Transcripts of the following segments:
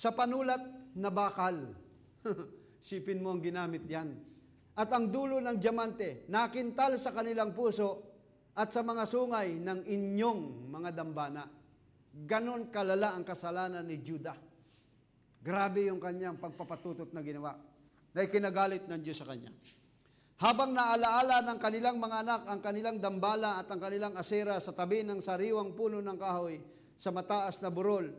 sa panulat na bakal. Sipin mo ang ginamit yan. At ang dulo ng diamante, nakintal sa kanilang puso at sa mga sungay ng inyong mga dambana. Ganon kalala ang kasalanan ni Judah. Grabe yung kanyang pagpapatutot na ginawa, na ikinagalit ng Diyos sa kanya. Habang naalaala ng kanilang mga anak ang kanilang dambala at ang kanilang asera sa tabi ng sariwang puno ng kahoy sa mataas na burol,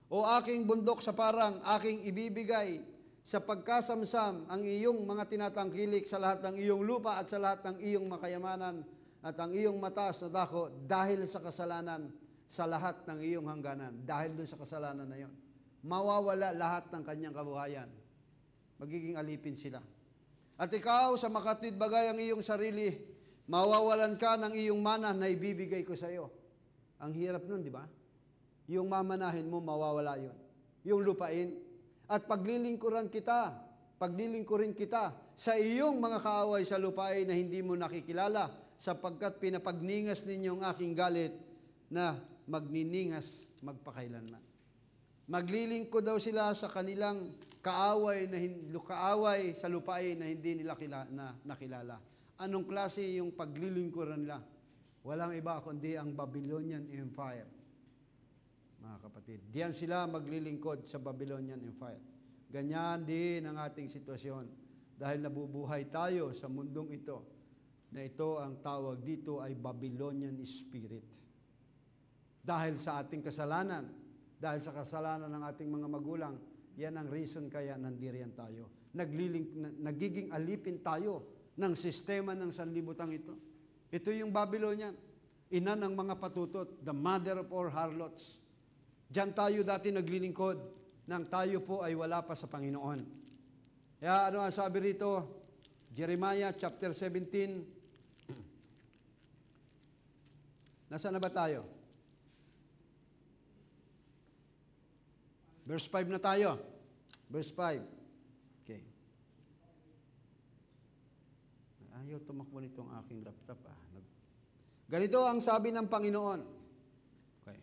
o aking bundok sa parang aking ibibigay sa pagkasamsam ang iyong mga tinatangkilik sa lahat ng iyong lupa at sa lahat ng iyong makayamanan at ang iyong mataas na dako dahil sa kasalanan sa lahat ng iyong hangganan. Dahil doon sa kasalanan na yon, mawawala lahat ng kanyang kabuhayan. Magiging alipin sila. At ikaw, sa makatwid bagay ang iyong sarili, mawawalan ka ng iyong mana na ibibigay ko sa iyo. Ang hirap nun, di ba? Yung mamanahin mo, mawawala yun. Yung lupain. At paglilingkurin kita sa iyong mga kaaway sa lupain na hindi mo nakikilala, sapagkat pinapagningas ninyong aking galit na magniningas magpakailanman. Maglilingkod daw sila sa kanilang kaaway sa lupain na hindi nila nakilala. Anong klase yung paglilingkuran nila? Walang iba kundi ang Babylonian Empire. Mga kapatid, diyan sila maglilingkod sa Babylonian Empire. Ganyan din ang ating sitwasyon dahil nabubuhay tayo sa mundong ito na ito ang tawag dito ay Babylonian Spirit. Dahil sa ating kasalanan, dahil sa kasalanan ng ating mga magulang, yan ang reason kaya nandiriyan tayo. Nagiging alipin tayo ng sistema ng sanlibutan ito. Ito yung Babylonian, ina ng mga patutot, the mother of all harlots. Diyan tayo dati naglilingkod nang tayo po ay wala pa sa Panginoon. Kaya ano ang sabi rito? Jeremiah chapter 17. Nasaan na ba tayo? Verse 5 na tayo. Verse 5. Okay. Ayaw tumakbo nitong aking laptop. Ganito ang sabi ng Panginoon. Okay.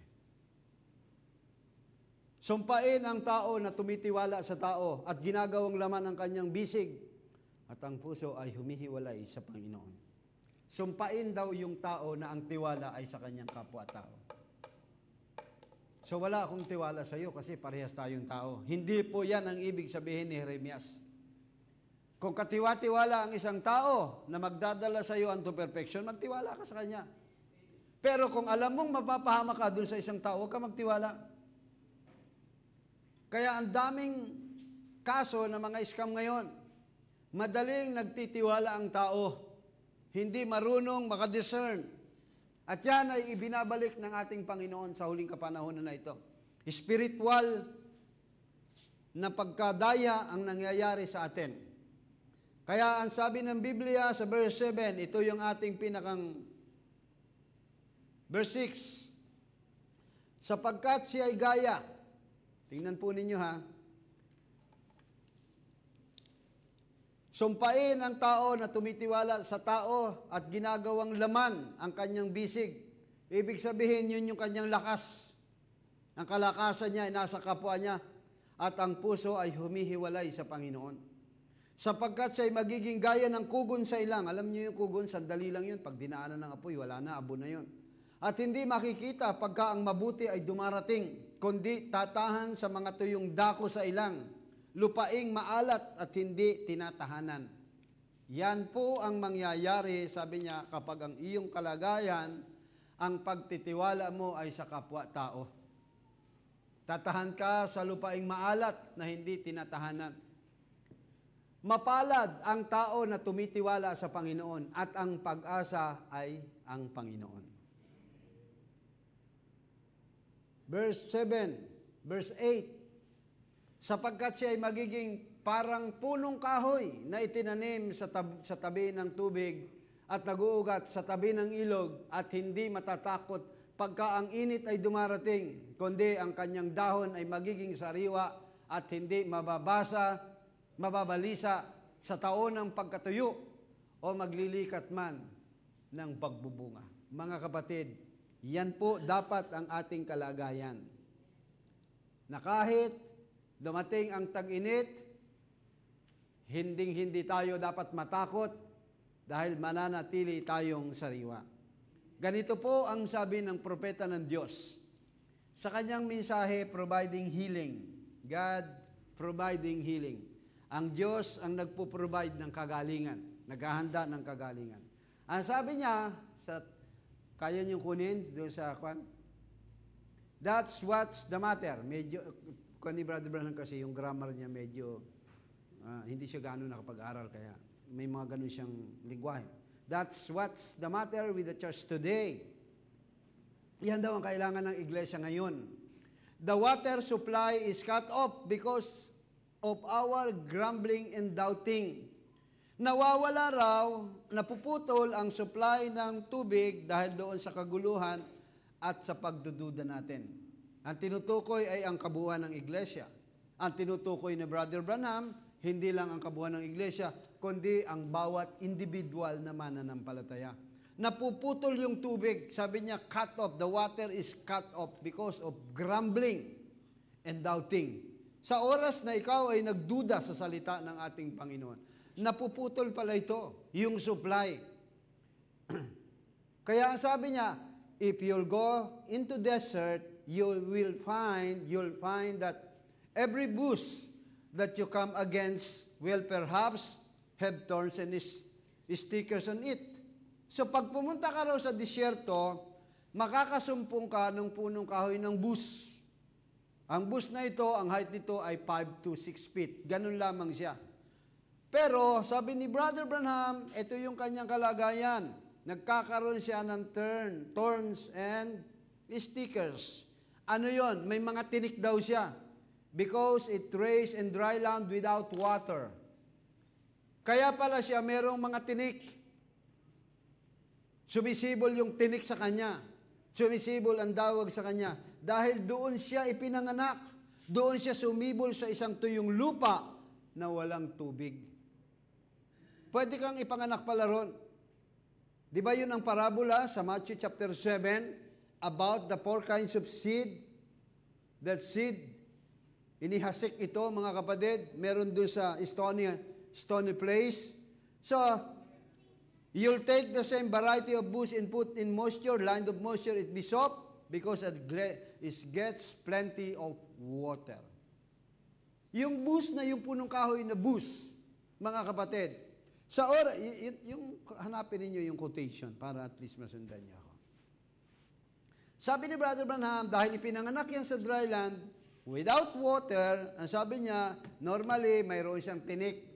Sumpain ang tao na tumitiwala sa tao at ginagawang laman ang kanyang bisig at ang puso ay humihiwalay sa Panginoon. Sumpain daw yung tao na ang tiwala ay sa kanyang kapwa-tao. So wala akong tiwala sa iyo kasi parehas tayong tao. Hindi po yan ang ibig sabihin ni Jeremias. Kung katiwa-tiwala ang isang tao na magdadala sa iyo unto perfection, magtiwala ka sa kanya. Pero kung alam mong mapapahama ka dun sa isang tao, huwag ka magtiwala. Kaya ang daming kaso ng mga scam ngayon, madaling nagtitiwala ang tao, hindi marunong makadiscern. At yan ay ibinabalik ng ating Panginoon sa huling kapanahonan na ito. Spiritual na pagkadaya ang nangyayari sa atin. Kaya ang sabi ng Biblia sa verse 7, ito yung ating verse 6, sapagkat siya ay gaya. Tingnan po ninyo ha. Sumpain ang tao na tumitiwala sa tao at ginagawang laman ang kanyang bisig. Ibig sabihin, yun yung kanyang lakas. Ang kalakasan niya ay nasa kapwa niya at ang puso ay humihiwalay sa Panginoon. Sapagkat siya ay magiging gaya ng kugon sa ilang. Alam niyo yung kugon, sandali lang yun. Pag dinaanan ng apoy, wala na, abo na yun. At hindi makikita pagka ang mabuti ay dumarating, kundi tatahan sa mga tuyong dako sa ilang, lupaing maalat at hindi tinatahanan. Yan po ang mangyayari, sabi niya, kapag ang iyong kalagayan, ang pagtitiwala mo ay sa kapwa-tao. Tatahan ka sa lupaing maalat na hindi tinatahanan. Mapalad ang tao na tumitiwala sa Panginoon at ang pag-asa ay ang Panginoon. Verse 7, verse 8, sapagkat siya ay magiging parang punong kahoy na itinanim sa tabi ng tubig at naguugat sa tabi ng ilog at hindi matatakot pagka ang init ay dumarating, kundi ang kanyang dahon ay magiging sariwa at hindi mababalisa sa taon ng pagkatuyo o maglilikat man ng pagbubunga. Mga kapatid, yan po dapat ang ating kalagayan. Na kahit dumating ang tag-init, hindi tayo dapat matakot dahil mananatili tayong sariwa. Ganito po ang sabi ng propeta ng Diyos sa kanyang mensahe, providing healing. God providing healing. Ang Diyos ang nagpo-provide ng kagalingan, naghahanda ng kagalingan. Ang sabi niya, kaya niyong kunin doon sa kwan? That's what's the matter. Medyo, kung ni Brother Branham kasi, yung grammar niya medyo, hindi siya gano'n nakapag-aral, kaya may mga gano'n siyang lingwahe. That's what's the matter with the church today. Yan daw ang kailangan ng iglesia ngayon. The water supply is cut off because of our grumbling and doubting. Nawawala raw, napuputol ang supply ng tubig dahil doon sa kaguluhan at sa pagdududa natin. Ang tinutukoy ay ang kabuuan ng iglesia. Ang tinutukoy ni Brother Branham, hindi lang ang kabuuan ng iglesia, kundi ang bawat individual na mananampalataya. Napuputol yung tubig. Sabi niya, cut off. The water is cut off because of grumbling and doubting. Sa oras na ikaw ay nagduda sa salita ng ating Panginoon, napuputol pala ito, yung supply. Kaya ang sabi niya, if you'll go into desert, you'll find that every bush that you come against will perhaps have thorns and stickers on it. So pag pumunta ka raw sa disyerto, makakasumpong ka ng punong kahoy ng bush. Ang bush na ito, ang height nito ay 5 to 6 feet. Ganun lamang siya. Pero sabi ni Brother Branham, ito yung kanyang kalagayan. Nagkakaroon siya ng thorns and stickers. Ano yon? May mga tinik daw siya. Because it raised in dry land without water. Kaya pala siya merong mga tinik. Sumisibol yung tinik sa kanya. Sumisibol ang dawag sa kanya. Dahil doon siya ipinanganak. Doon siya sumibol sa isang tuyong lupa na walang tubig. Pwede kang ipanganak pala ron. Di ba yun ang parabola sa Matthew chapter 7 about the 4 kinds of seed? That seed, inihasik ito mga kapatid, meron doon sa stony place. So, you'll take the same variety of bush and put in moisture, land of moisture, it be soft, because it gets plenty of water. Yung bush na yung punong kahoy na bush, mga kapatid, sa yung hanapin niyo yung quotation para at least masundan niyo ako. Sabi ni Brother Branham, dahil ipinanganak yan sa dry land, without water, ang sabi niya, normally, mayroon siyang tinik.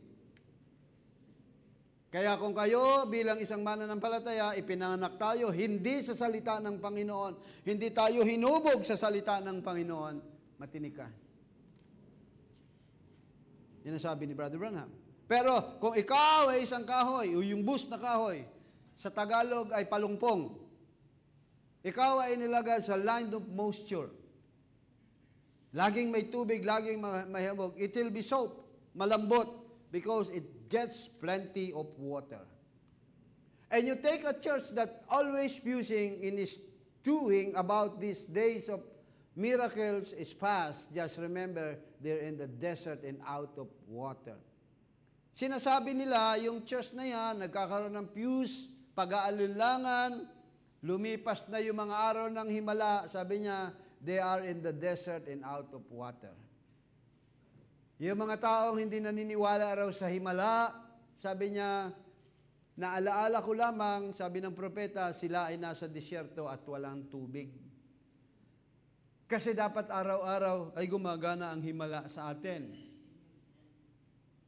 Kaya kung kayo bilang isang mananampalataya, ipinanganak tayo, hindi sa salita ng Panginoon, hindi tayo hinubog sa salita ng Panginoon, matinik ka. Yan ang sabi ni Brother Branham. Pero kung ikaw ay isang kahoy, o yung bush na kahoy, sa Tagalog ay palungpong, ikaw ay nilagay sa land of moisture. Laging may tubig, laging mahihabog. It will be soft, malambot, because it gets plenty of water. And you take a church that always fusing in is doing about these days of miracles is past, just remember, they're in the desert and out of water. Sinasabi nila, yung church na yan, nagkakaroon ng fuse, pag-aalinlangan, lumipas na yung mga araw ng himala, sabi niya, they are in the desert and out of water. Yung mga taong hindi naniniwala raw sa himala, sabi niya, naalaala ko lamang, sabi ng propeta, sila ay nasa disyerto at walang tubig. Kasi dapat araw-araw ay gumagana ang himala sa atin.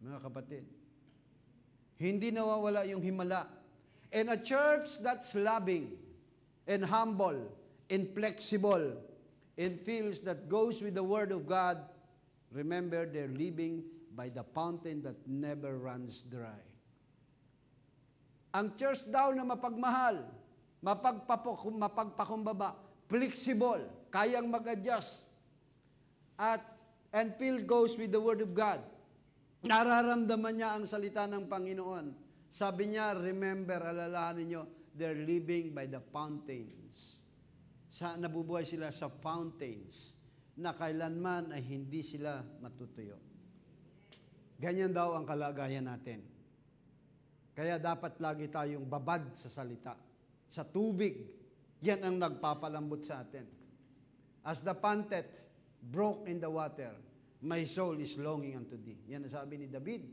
Mga kapatid, hindi nawawala yung himala. And a church that's loving and humble and flexible and feels that goes with the Word of God, remember, they're living by the fountain that never runs dry. Ang church daw na mapagmahal, mapagpakumbaba, flexible, kayang mag-adjust, and feel goes with the Word of God. Nararamdaman niya ang salita ng Panginoon. Sabi niya, remember, alalahanin niyo, they're living by the fountains. Nabubuhay sila sa fountains na kailanman ay hindi sila matutuyo. Ganyan daw ang kalagayan natin. Kaya dapat lagi tayong babad sa salita, sa tubig. Yan ang nagpapalambot sa atin. As the pantet broke in the water, my soul is longing unto thee. Yan ang sabi ni David.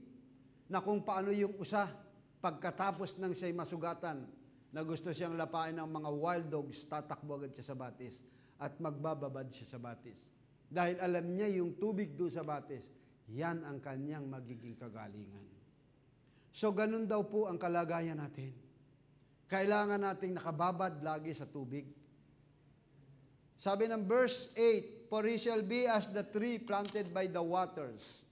Na kung paano yung usa, pagkatapos ng siya'y masugatan, na gusto siyang lapain ng mga wild dogs, tatakbo agad siya sa batis at magbababad siya sa batis. Dahil alam niya yung tubig doon sa batis, yan ang kanyang magiging kagalingan. So ganun daw po ang kalagayan natin. Kailangan nating nakababad lagi sa tubig. Sabi ng verse 8, for he shall be as the tree planted by the waters,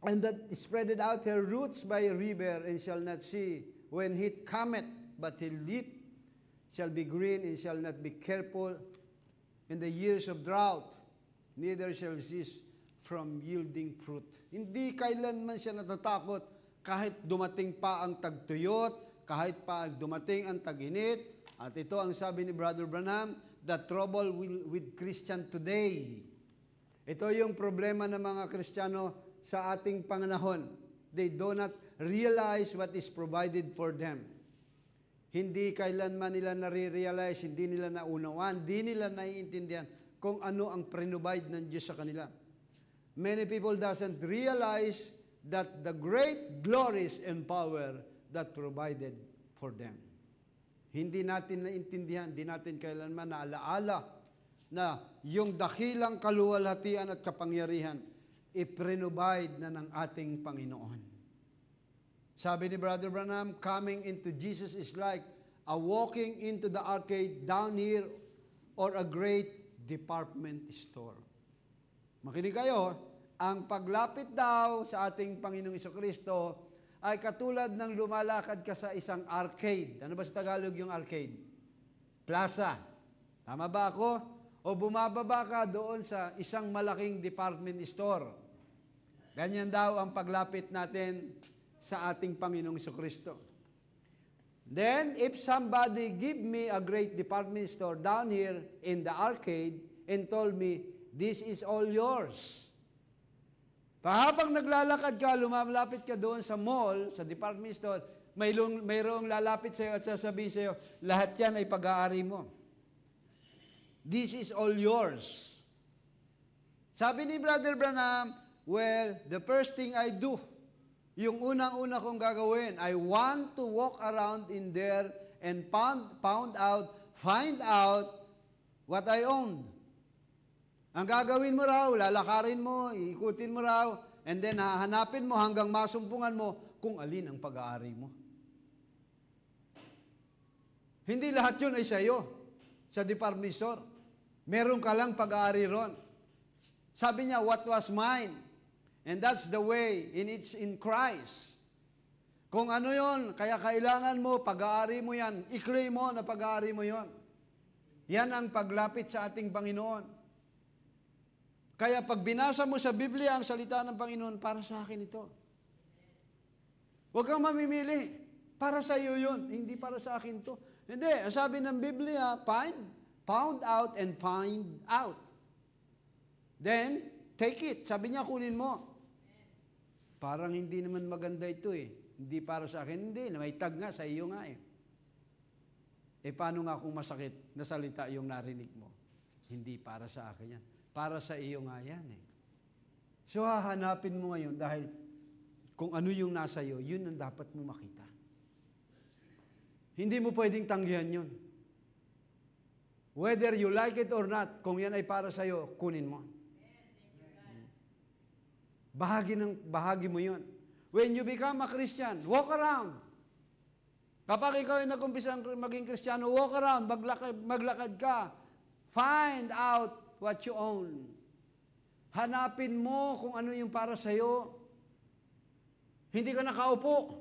and that spreaded out her roots by a river, and shall not see when heat cometh, but her leaf shall be green, and shall not be careful in the years of drought, neither shall cease from yielding fruit. Hindi kailanman siya natatakot kahit dumating pa ang tagtuyot, kahit pa dumating ang taginit. At ito ang sabi ni Brother Branham, the trouble with Christian today. Ito yung problema ng mga Kristiyano sa ating panganahon. They do not realize what is provided for them. Hindi kailanman nila nare-realize, hindi nila naunawaan, hindi nila naiintindihan kung ano ang provide ng Diyos sa kanila. Many people doesn't realize that the great glories and power that provided for them. Hindi natin naintindihan, hindi natin kailanman naalaala na yung dakilang kaluwalhatian at kapangyarihan i-provide na ng ating Panginoon. Sabi ni Brother Branham, coming into Jesus is like a walking into the arcade down here or a great department store. Makinig kayo, ang paglapit daw sa ating Panginoong Jesucristo ay katulad ng lumalakad ka sa isang arcade. Ano ba sa Tagalog yung arcade? Plaza. Tama ba ako? O bumababa ka doon sa isang malaking department store. Ganyan daw ang paglapit natin sa ating Panginoong Jesucristo. Then, if somebody give me a great department store down here in the arcade and told me, this is all yours. Habang naglalakad ka, lumalapit ka doon sa mall, sa department store, mayroong lalapit sa iyo at sasabihin sa iyo, lahat yan ay pag-aari mo. This is all yours. Sabi ni Brother Branham, well, the first thing I do, yung unang-una kong gagawin, I want to walk around in there and find out what I own. Ang gagawin mo raw, lalakarin mo, ikutin mo raw, and then hahanapin mo hanggang masumpungan mo kung alin ang pag-aari mo. Hindi lahat yun ay sa iyo, sa department store. Meron ka lang pag-aari ron. Sabi niya, what was mine? And that's the way it's in Christ. Kung ano yon, kaya kailangan mo, pag-aari mo yan, i-claim mo na pag-aari mo yon. Yan ang paglapit sa ating Panginoon. Kaya pag binasa mo sa Biblia ang salita ng Panginoon, para sa akin ito. Huwag kang mamimili. Para sa iyo yun. Hindi para sa akin to. Hindi. Sabi ng Biblia, found out and find out. Then, take it. Sabi niya, kunin mo. Parang hindi naman maganda ito eh. Hindi para sa akin. Hindi. May tag nga sa iyo nga eh. Paano nga kung masakit na salita yung narinig mo? Hindi para sa akin yan. Para sa iyo nga yan eh. So hahanapin mo ngayon dahil kung ano yung nasa iyo, yun ang dapat mo makita. Hindi mo pwedeng tanggihan yun. Whether you like it or not, kung yan ay para sa iyo, kunin mo. Bahagi mo yun. When you become a Christian, walk around. Kapag ikaw ay nag-umpisa maging Kristiyano, walk around, maglakad ka. Find out what you own. Hanapin mo kung ano yung para sa'yo. Hindi ka nakaupo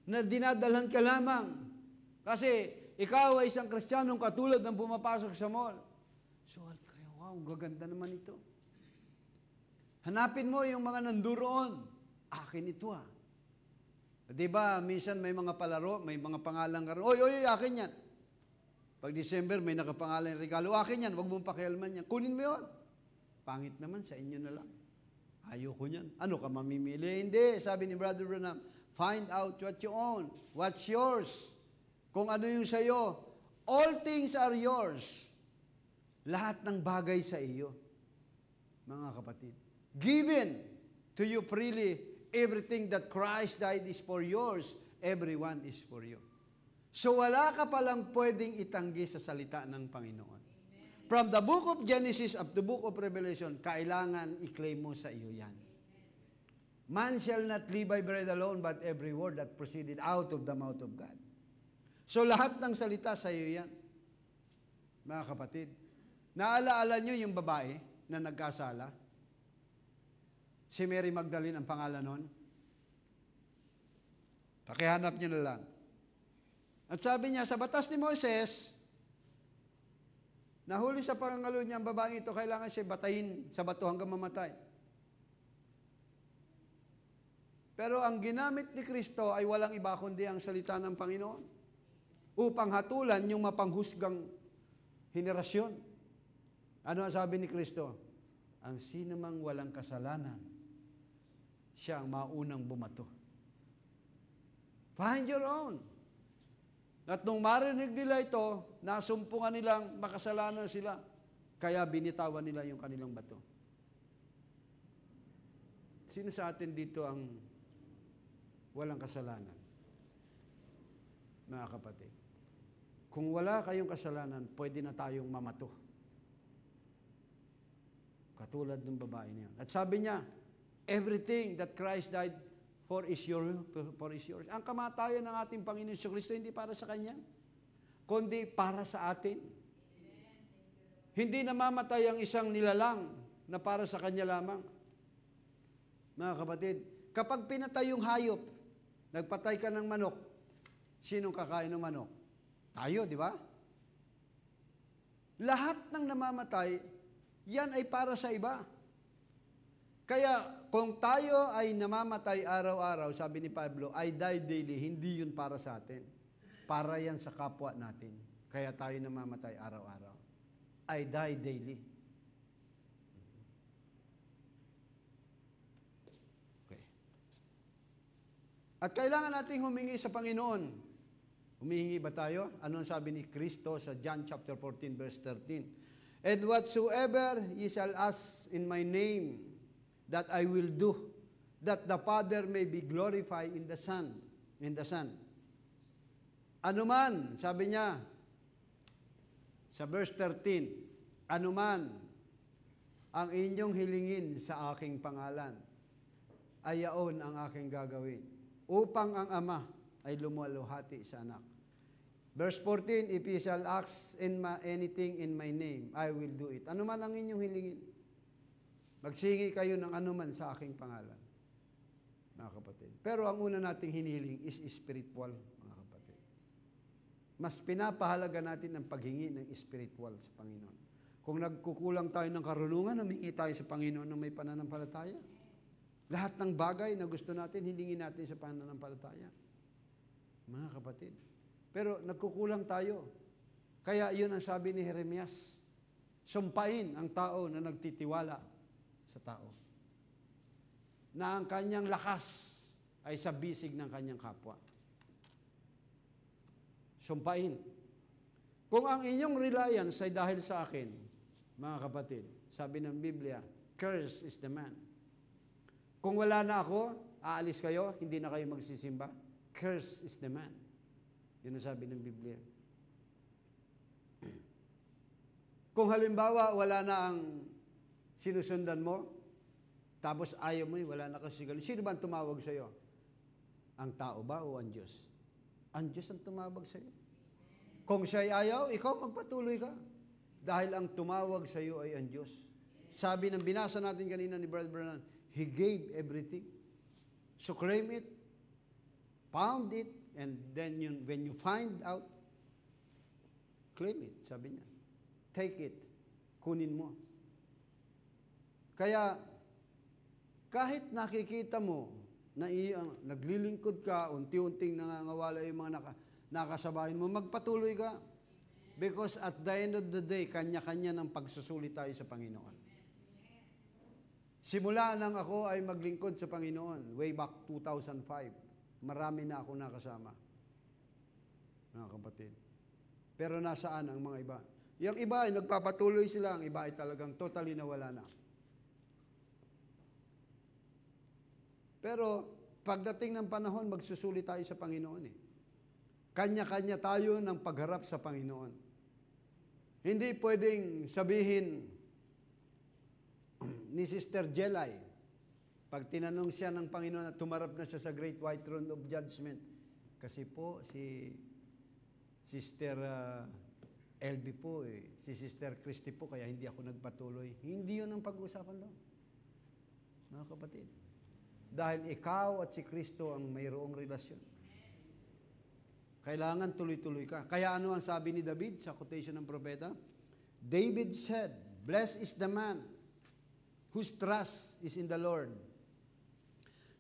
na dinadalhan ka lamang. Kasi ikaw ay isang Kristiyanong katulad ng pumapasok sa mall. So, kayo, wow, gaganda naman ito. Hanapin mo yung mga nanduroon. Akin ito ah. Diba, minsan may mga palaro, may mga pangalan ka rin. Oy, akin yan. Pag December, may nakapangalan ng regalo. Akin yan, huwag mong pakialman yan. Kunin mo yun. Pangit naman, sa inyo na lang. Ayoko niyan. Ano ka mamimili? Hindi. Sabi ni Brother Branham, find out what you own. What's yours? Kung ano yung sa'yo. All things are yours. Lahat ng bagay sa iyo. Mga kapatid. Given to you freely, everything that Christ died is for yours. Everyone is for you. So wala ka palang pwedeng itanggi sa salita ng Panginoon. Amen. From the book of Genesis up to book of Revelation, kailangan i-claim mo sa iyo yan. Amen. Man shall not live by bread alone, but every word that proceeded out of the mouth of God. So lahat ng salita sa iyo yan. Mga kapatid, naalaala nyo yung babae na nagkasala? Si Mary Magdalene ang pangalan nun? Pakihanap nyo na lang. At sabi niya, sa batas ni Moses, nahuli sa pangangalo niya ang babaeng ito, kailangan siya batayin sa bato hanggang mamatay. Pero ang ginamit ni Kristo ay walang iba kundi ang salita ng Panginoon upang hatulan yung mapanghusgang henerasyon. Ano ang sabi ni Kristo? Ang sino mang walang kasalanan, siya ang maunang bumato. Find your own. At nung marinig nila ito, nasumpungan nilang makasalanan sila. Kaya binitawan nila yung kanilang bato. Sino sa atin dito ang walang kasalanan? Mga kapatid. Kung wala kayong kasalanan, pwede na tayong mamato. Katulad ng babae niya. At sabi niya, everything that Christ died for is yours. Ang kamatayan ng ating Panginoon Kristo hindi para sa Kanya, kundi para sa atin. Hindi namamatay ang isang nilalang na para sa Kanya lamang. Mga kapatid, kapag pinatay yung hayop, nagpatay ka ng manok, sinong kakain ng manok? Tayo, di ba? Lahat ng namamatay, yan ay para sa iba. Kaya kung tayo ay namamatay araw-araw, sabi ni Pablo, I die daily, hindi yun para sa atin. Para yan sa kapwa natin. Kaya tayo namamatay araw-araw. I die daily. Okay. At kailangan nating humingi sa Panginoon. Humihingi ba tayo? Ano ang sabi ni Kristo sa John chapter 14 verse 13? And whatsoever ye shall ask in my name, that I will do, that the Father may be glorified in the Son. In the Son. Ano man, sabi niya, sa verse 13, ano man ang inyong hilingin sa aking pangalan, ay yaon ang aking gagawin, upang ang Ama ay lumuwalhati sa anak. Verse 14, if ye shall ask anything in my name, I will do it. Ano man ang inyong hilingin, magsingi kayo ng anuman sa aking pangalan, mga kapatid. Pero ang una nating hinihiling is spiritual, mga kapatid. Mas pinapahalaga natin ang paghingi ng spiritual sa Panginoon. Kung nagkukulang tayo ng karunungan, humingi tayo sa Panginoon ng may pananampalataya. Lahat ng bagay na gusto natin, hilingin natin sa pananampalataya. Mga kapatid. Pero nagkukulang tayo. Kaya yun ang sabi ni Jeremias, sumpain ang tao na nagtitiwala sa tao, na ang kanyang lakas ay sa bisig ng kanyang kapwa. Sumpain. Kung ang inyong reliance ay dahil sa akin, mga kapatid, sabi ng Biblia, curse is the man. Kung wala na ako, aalis kayo, hindi na kayo magsisimba, curse is the man. Yun ang sabi ng Biblia. Kung halimbawa, wala na ang sinusundan mo, tapos ayaw mo, wala na kasi ganun. Sino ba ang tumawag sa iyo? Ang tao ba o ang Diyos? Ang Diyos ang tumawag sa iyo. Kung siya'y ayaw, ikaw magpatuloy ka. Dahil ang tumawag sa iyo ay ang Diyos. Sabi ng binasa natin kanina ni Brother Branham, He gave everything. So claim it, pound it, and then when you find out, claim it, sabi niya. Take it, kunin mo. Kaya, kahit nakikita mo na naglilingkod ka, unti-unting nangangawala yung mga nakasabahin mo, magpatuloy ka. Because at the end of the day, kanya-kanya ng pagsusulit tayo sa Panginoon. Simula nang ako ay maglingkod sa Panginoon, way back 2005, marami na ako nakasama. Mga kapatid. Pero nasaan ang mga iba? Yung iba ay nagpapatuloy sila, ang iba ay talagang totally nawala na. Pero pagdating ng panahon, magsusulit tayo sa Panginoon eh. Kanya-kanya tayo ng pagharap sa Panginoon. Hindi pwedeng sabihin ni Sister Jelay, pag tinanong siya ng Panginoon at tumarap na siya sa Great White Throne of Judgment, kasi po si Sister LB po si Sister Christy po, kaya hindi ako nagpatuloy. Hindi yun ang pag-uusapan doon. Mga kapatid. Dahil ikaw at si Kristo ang mayroong relasyon. Kailangan tuloy-tuloy ka. Kaya ano ang sabi ni David sa quotation ng propeta? David said, "Blessed is the man whose trust is in the Lord.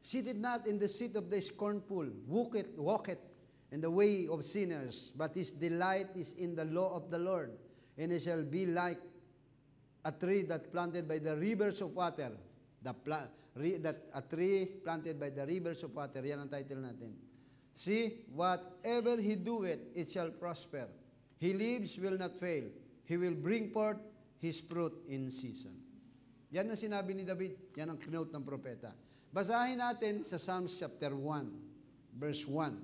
Seated not in the seat of the scornful, walketh in the way of sinners, but his delight is in the law of the Lord, and he shall be like a tree that planted by the rivers of water." A tree planted by the rivers of water. Yan ang title natin. See, whatever he doeth, it shall prosper. He lives, will not fail. He will bring forth his fruit in season. Yan ang sinabi ni David. Yan ang kinote ng propeta. Basahin natin sa Psalms chapter 1, verse 1.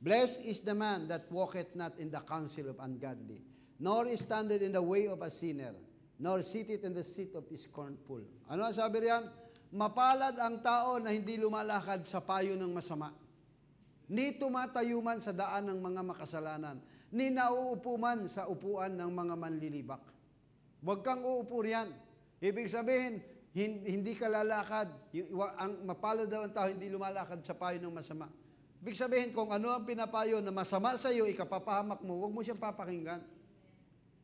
Blessed is the man that walketh not in the counsel of ungodly, nor is standeth in the way of a sinner, nor sitteth in the seat of scornful. Ano ang sabi riyan? Mapalad ang tao na hindi lumalakad sa payo ng masama, ni tumatayo man sa daan ng mga makasalanan, ni nauupo man sa upuan ng mga manlilibak. Huwag kang uupo riyan. Ibig sabihin, hindi ka lalakad. Ang mapalad daw ang tao, hindi lumalakad sa payo ng masama. Ibig sabihin, kung ano ang pinapayo na masama sa iyo, ikapapahamak mo, huwag mo siyang papakinggan.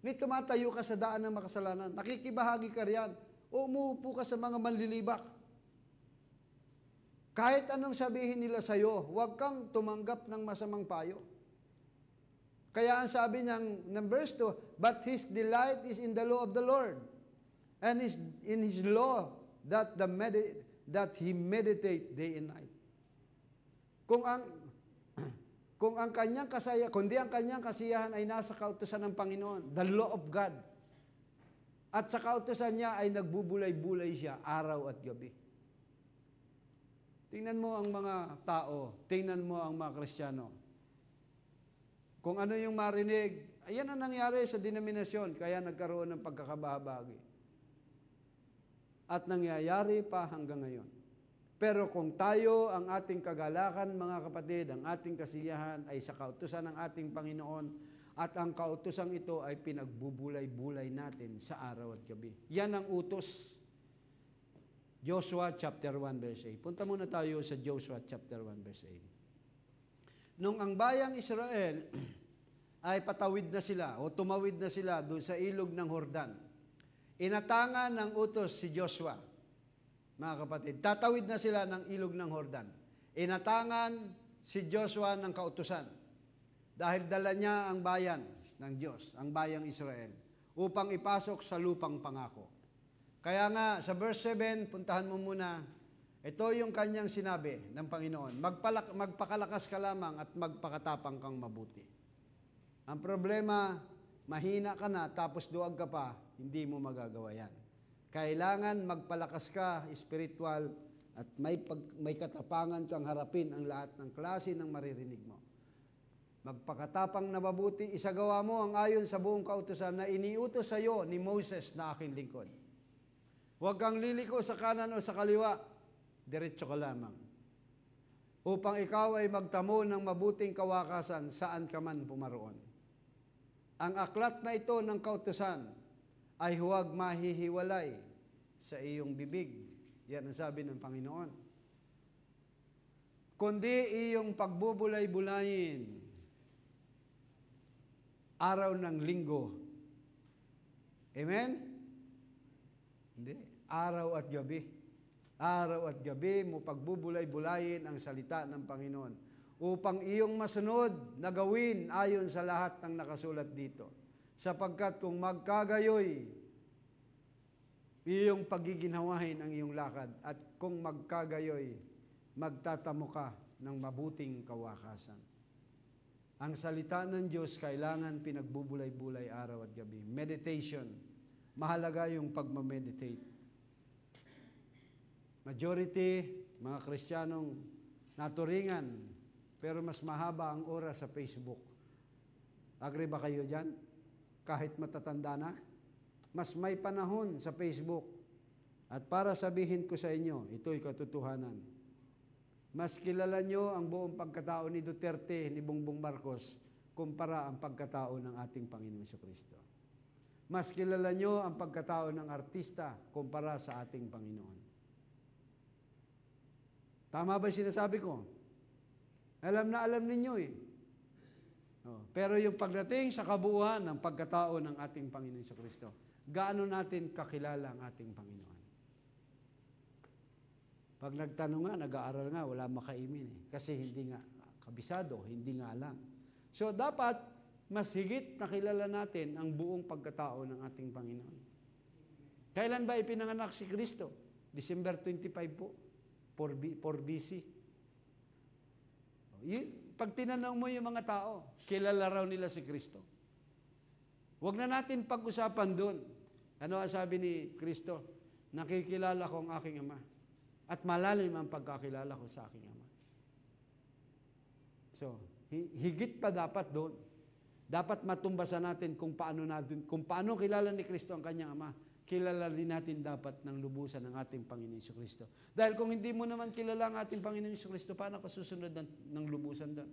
Ni tumatayo ka sa daan ng makasalanan, nakikibahagi ka riyan, o umuupo ka sa mga manlilibak. Kahit anong sabihin nila sa iyo, huwag kang tumanggap ng masamang payo. Kaya ang sabi ng verse 2, but his delight is in the law of the Lord, and is in his law that he meditate day and night. Kundi ang kanyang kasiyahan ay nasa kautusan ng Panginoon, the law of God, at sa kautusan niya ay nagbubulay-bulay siya araw at gabi. Tingnan mo ang mga tao, tingnan mo ang mga Kristiyano. Kung ano yung marinig, ayan ang nangyari sa denominasyon, kaya nagkaroon ng pagkakabahabagi. At nangyayari pa hanggang ngayon. Pero kung tayo, ang ating kagalakan, mga kapatid, ang ating kasiyahan ay sa kautusan ng ating Panginoon, at ang kautosang ito ay pinagbubulay-bulay natin sa araw at gabi. Yan ang utos. Joshua chapter 1 verse 8. Punta muna tayo sa Joshua chapter 1 verse 8. Nung ang bayang Israel ay patawid na sila o tumawid na sila doon sa ilog ng Jordan, inatangan ng utos si Joshua. Mga kapatid, tatawid na sila ng ilog ng Jordan. Inatangan si Joshua ng kautusan. Dahil dala niya ang bayan ng Diyos, ang bayang Israel, upang ipasok sa lupang pangako. Kaya nga, sa verse 7, puntahan mo muna, ito yung kanyang sinabi ng Panginoon, magpakalakas ka lamang at magpakatapang kang mabuti. Ang problema, mahina ka na, tapos duwag ka pa, hindi mo magagawa yan. Kailangan magpalakas ka, spiritual, at may katapangan kang harapin ang lahat ng klase ng maririnig mo. Magpakatapang na mabuti, isagawa mo ang ayon sa buong kautusan na iniutos sa iyo ni Moses na aking lingkod. Huwag kang liliko sa kanan o sa kaliwa, diretso ka lamang. Upang ikaw ay magtamo ng mabuting kawakasan saan ka man pumaroon. Ang aklat na ito ng kautusan ay huwag mahihiwalay sa iyong bibig. Yan ang sabi ng Panginoon. Kundi iyong pagbubulay-bulayin araw ng linggo. Amen? Hindi. Araw at gabi. Araw at gabi mo pagbubulay-bulayin ang salita ng Panginoon upang iyong masunod na gawin ayon sa lahat ng nakasulat dito. sapagkat kung magkagayoy, iyong pagiginhawahin ang iyong lakad, at kung magkagayoy, magtatamo ka ng mabuting kawakasan. Ang salita ng Diyos kailangan pinagbubulay-bulay araw at gabi. Meditation. Mahalaga yung pagmameditate. Majority, mga Kristiyanong naturingan, pero mas mahaba ang oras sa Facebook. Agree ba kayo dyan? Kahit matatanda na? Mas may panahon sa Facebook. At para sabihin ko sa inyo, ito'y katotohanan. Mas kilala nyo ang buong pagkatao ni Duterte, ni Bongbong Marcos, kumpara ang pagkatao ng ating Panginoon Jesucristo. Mas kilala nyo ang pagkatao ng artista kumpara sa ating Panginoon. Tama ba sinasabi ko? Alam na alam ninyo eh. Pero yung pagdating sa kabuuan ng pagkatao ng ating Panginoon Jesucristo, gaano natin kakilala ang ating Panginoon? Pag nagtanong nga, nag-aaral nga, wala makaimin eh. Kasi hindi nga kabisado, hindi nga alam. So dapat, mas higit nakilala natin ang buong pagkatao ng ating Panginoon. Kailan ba ipinanganak si Kristo? December 25 po, 4 BC. Pag tinanong mo yung mga tao, kilala raw nila si Kristo. Huwag na natin pag-usapan doon. Ano ang sabi ni Kristo? Nakikilala ko ang aking Ama. At malalim ang pagkakilala ko sa aking Ama. So, higit pa dapat doon. Dapat matumbasan natin kung paano kilala ni Kristo ang kanyang Ama. Kilala din natin dapat ng lubusan ng ating Panginoon Jesucristo. Dahil kung hindi mo naman kilala ang ating Panginoon Jesucristo, paano ka susunod ng lubusan doon?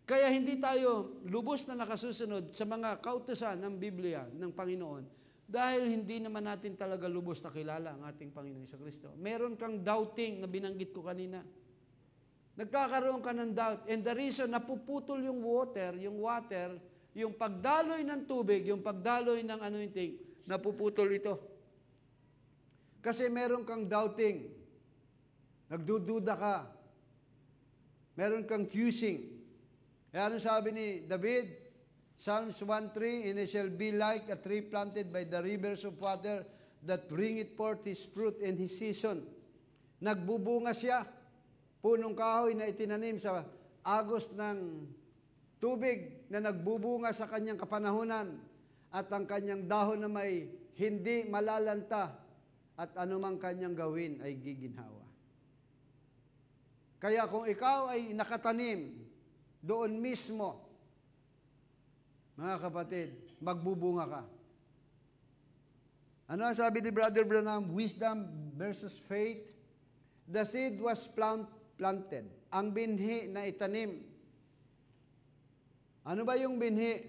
Kaya hindi tayo lubos na nakasusunod sa mga kautusan ng Biblia ng Panginoon dahil hindi naman natin talaga lubos na kilala ang ating Panginoon Jesucristo. Meron kang doubting na binanggit ko kanina. Nagkakaroon ka ng doubt. And the reason, napuputol yung water, yung pagdaloy ng tubig, yung pagdaloy ng anointing, napuputol ito. Kasi meron kang doubting. Nagdududa ka. Meron kang fusing. Kaya ano sabi ni David? Psalms 1:3, and it shall be like a tree planted by the rivers of water that bringeth forth his fruit in his season. Nagbubunga siya. Punong kahoy na itinanim sa agos ng tubig na nagbubunga sa kanyang kapanahunan at ang kanyang dahon na may hindi malalanta at anumang kanyang gawin ay giginhawa. Kaya kung ikaw ay nakatanim doon mismo, mga kapatid, magbubunga ka. Ano ang sabi ni Brother Branham? Wisdom versus faith. The seed was planted. Ang binhi na itanim. Ano ba yung binhi?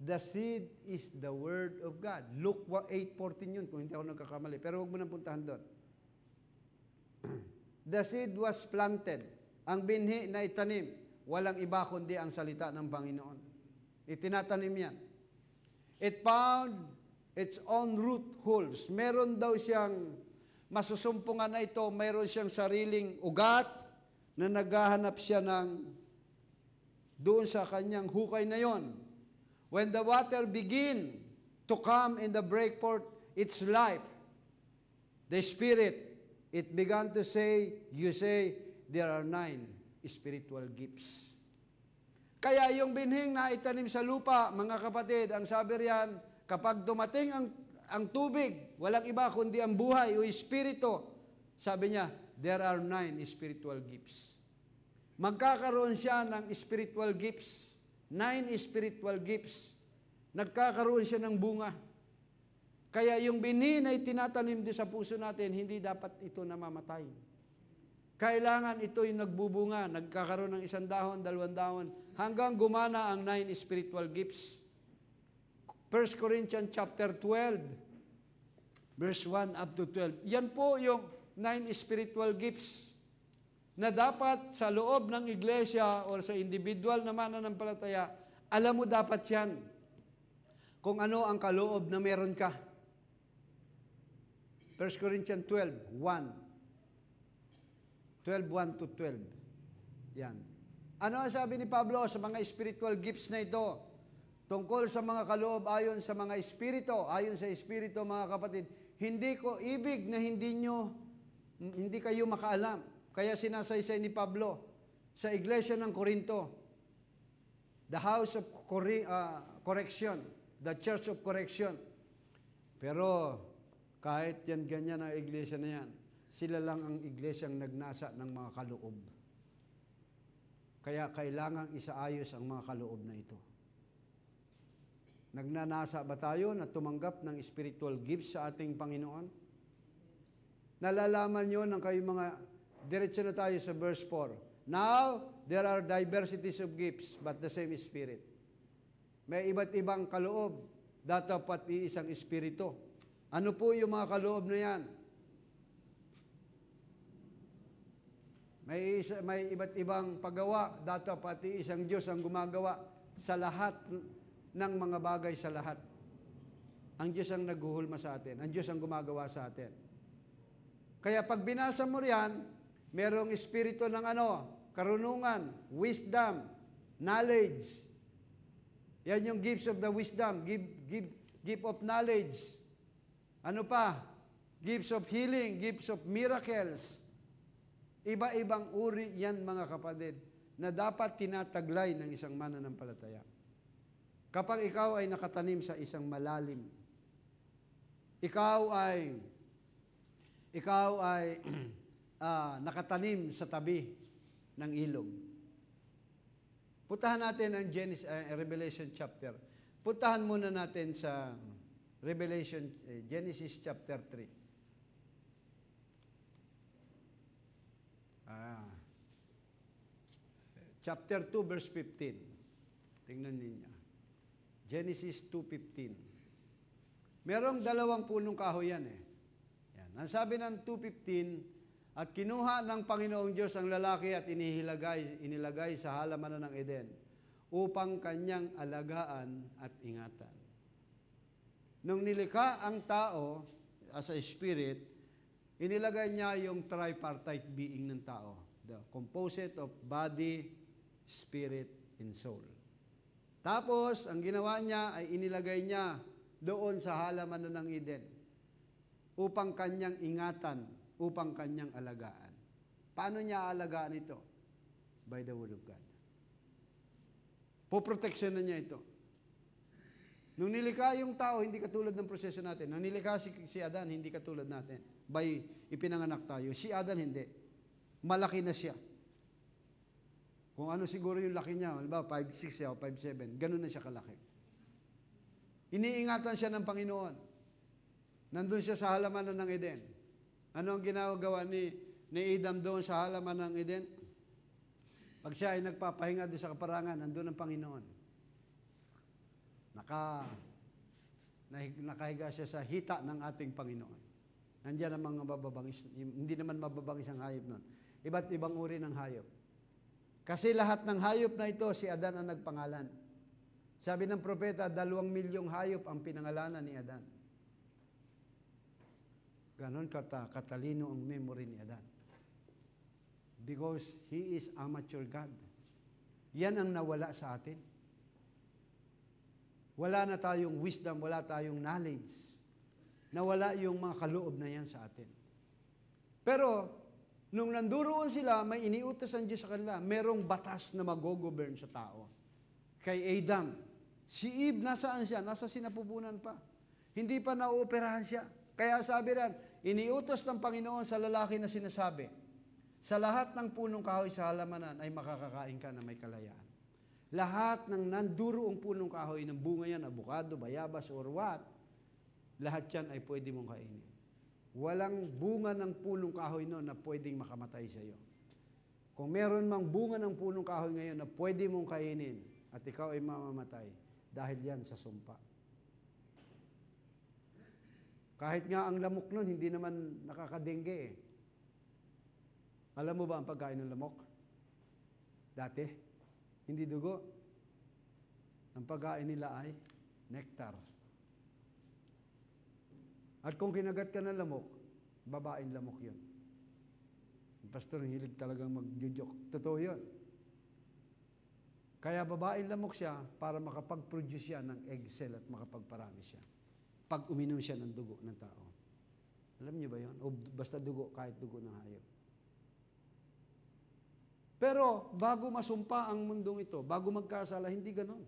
The seed is the Word of God. Luke 8:14 yun, kung hindi ako nagkakamali. Pero huwag mo nang puntahan doon. The seed was planted. Ang binhi na itanim. Walang iba kundi ang salita ng Panginoon. Itinatanim yan. It found its own root holes. Meron daw siyang masusumpungan na ito, meron siyang sariling ugat na naghahanap siya ng doon sa kanyang hukay na yon. When the water begin to come in the break forth its life, the Spirit, it began to say, you say, there are 9 spiritual gifts. Kaya yung binhing na itanim sa lupa, mga kapatid, ang sabi riyan, kapag dumating ang tubig, walang iba kundi ang buhay o espiritu, sabi niya, there are 9 spiritual gifts. Magkakaroon siya ng spiritual gifts. 9 spiritual gifts. Nagkakaroon siya ng bunga. Kaya yung binhi na itinatanim din sa puso natin, hindi dapat ito namamatay. Kailangan ito'y nagbubunga, nagkakaroon ng 1 dahon, 2 dahon, hanggang gumana ang 9 spiritual gifts. 1 Corinthians chapter 12, verse 1 up to 12. Yan po yung 9 spiritual gifts na dapat sa loob ng iglesia o sa individual na mananampalataya, alam mo dapat yan kung ano ang kaloob na meron ka. 1 Corinthians 12, 1. 12:1 to 12. Yan. Ano ang sabi ni Pablo sa mga spiritual gifts na ito? tungkol sa mga kaloob ayon sa mga espiritu, ayon sa espiritu mga kapatid, hindi ko ibig na hindi kayo makaalam. Kaya sinasaysay ni Pablo sa iglesia ng Corinto, the house of correction, the church of correction. Pero kahit yan ganyan ang iglesia na yan, sila lang ang iglesyang nagnasa ng mga kaloob. Kaya kailangang isaayos ang mga kaloob na ito. Nagnanasa ba tayo na tumanggap ng spiritual gifts sa ating Panginoon? Nalalaman nyo ng kayo mga, diretso na tayo sa verse 4. Now, there are diversities of gifts, but the same Spirit. May iba't ibang kaloob, dapat iisang Espiritu. Ano po yung mga kaloob na yan? May iba't ibang paggawa, dapat iisang Diyos ang gumagawa sa lahat ng mga bagay sa lahat. Ang Diyos ang naghuhulma sa atin. Ang Diyos ang gumagawa sa atin. Kaya pag binasa mo riyan, merong espiritu ng karunungan, wisdom, knowledge. Yan yung gifts of the wisdom, gift of knowledge. Ano pa? Gifts of healing, gifts of miracles. Iba-ibang uri yan mga kapatid na dapat tinataglay ng isang mananampalataya. Kapag ikaw ay nakatanim sa isang malalim, ikaw ay nakatanim sa tabi ng ilog. Puntahan natin ang Revelation chapter. Puntahan muna natin sa Genesis chapter 3. Chapter 2 verse 15. Tingnan ninyo. Genesis 2:15. Merong dalawang punong kahoy yan eh. Yan. Ang sabi ng 2:15, at kinuha ng Panginoong Diyos ang lalaki at inilagay sa halamanan ng Eden upang kanyang alagaan at ingatan. Nung nilikha ang tao as a spirit, inilagay niya yung tripartite being ng tao. The composite of body, spirit, and soul. Tapos, ang ginawa niya ay inilagay niya doon sa halamanan ng Eden upang kanyang ingatan, upang kanyang alagaan. Paano niya alagaan ito? By the Word of God. Poproteksyonan niya ito. Nung nilikha yung tao, hindi katulad ng proseso natin. Nung nilikha si Adan, hindi katulad natin. By ipinanganak tayo. Si Adan, hindi. Malaki na siya. Kung ano siguro yung laki niya, halimbawa 5'6" siya o 5'7", ganun na siya kalaki. Iniingatan siya ng Panginoon. Nandun siya sa halamanan ng Eden. Ano ang ginagawa ni Adam doon sa halamanan ng Eden? Pag siya ay nagpapahinga doon sa kaparangan, nandun ang Panginoon. Nakahiga siya sa hita ng ating Panginoon. Nandiyan ang mga mababangis, hindi naman mababangis ang hayop nun. Iba't ibang uri ng hayop. Kasi lahat ng hayop na ito, si Adan ang nagpangalan. Sabi ng propeta, 2 milyong hayop ang pinangalanan ni Adan. Ganon katalino ang memory ni Adan. Because he is amateur God. Yan ang nawala sa atin. Wala na tayong wisdom, wala tayong knowledge. Nawala yung mga kaloob na yan sa atin. Pero, nung nanduroon sila, may iniutos ang Diyos sa kanila. Merong batas na mag-govern sa tao. Kay Adam. Si Eve, nasaan siya? Nasa sinapupunan pa. Hindi pa nauoperahan siya. Kaya sabi rin, iniutos ng Panginoon sa lalaki na sinasabi, sa lahat ng punong kahoy sa halamanan ay makakakain ka na may kalayaan. Lahat ng nanduroong punong kahoy ng bunga yan, abukado, bayabas, or what, lahat yan ay pwede mong kainin. Walang bunga ng punong kahoy noon na pwedeng makamatay sa iyo. Kung meron mang bunga ng punong kahoy ngayon na pwede mong kainin at ikaw ay mamamatay, dahil yan sa sumpa. Kahit nga ang lamok noon, hindi naman nakakadengge eh. Alam mo ba ang pagkain ng lamok? Dati, hindi dugo. Ang pagkain nila ay nectar. At kung kinagat ka ng lamok, babaeng lamok yun. Ang pastor, hilig talagang magjujok. Totoo yun. Kaya babaeng lamok siya para makapag-produce siya ng egg cell at makapagparami siya. Pag uminom siya ng dugo ng tao. Alam niyo ba yun? O basta dugo, kahit dugo ng hayop. Pero bago masumpa ang mundong ito, bago magkasala, hindi ganon.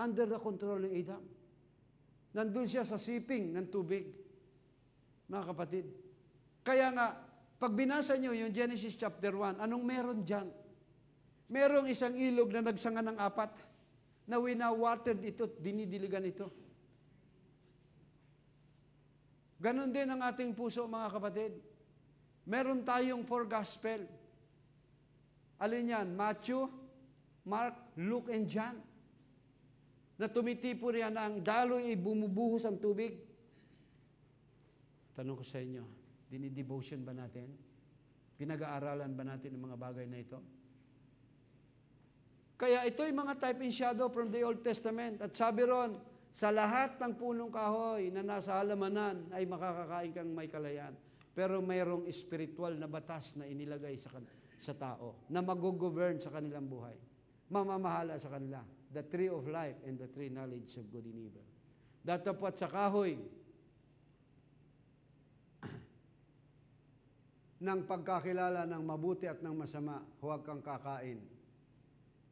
Under the control ng Adam. Nandun siya sa siping ng tubig. Mga kapatid. Kaya nga, pag binasa niyo yung Genesis chapter 1, anong meron dyan? Merong isang ilog na nagsanga ng 4 na wina-watered ito, dinidiligan ito. Ganon din ang ating puso, mga kapatid. Meron tayong 4 gospel. Alin yan? Matthew, Mark, Luke, and John. Na tumitipo riyan na ang daloy ay bumubuhos ang tubig. Tanong ko sa inyo, dinidevotion ba natin? Pinag-aaralan ba natin ang mga bagay na ito? Kaya ito'y mga type and shadow from the Old Testament. At sabi ron, sa lahat ng punong kahoy na nasa halamanan ay makakakain kang may kalayaan. Pero mayroong spiritual na batas na inilagay sa tao na mag-govern sa kanilang buhay. Mamamahala sa kanila. The tree of life and the tree knowledge of good and evil. Datapwat sa kahoy ng pagkakilala ng mabuti at ng masama, huwag kang kakain.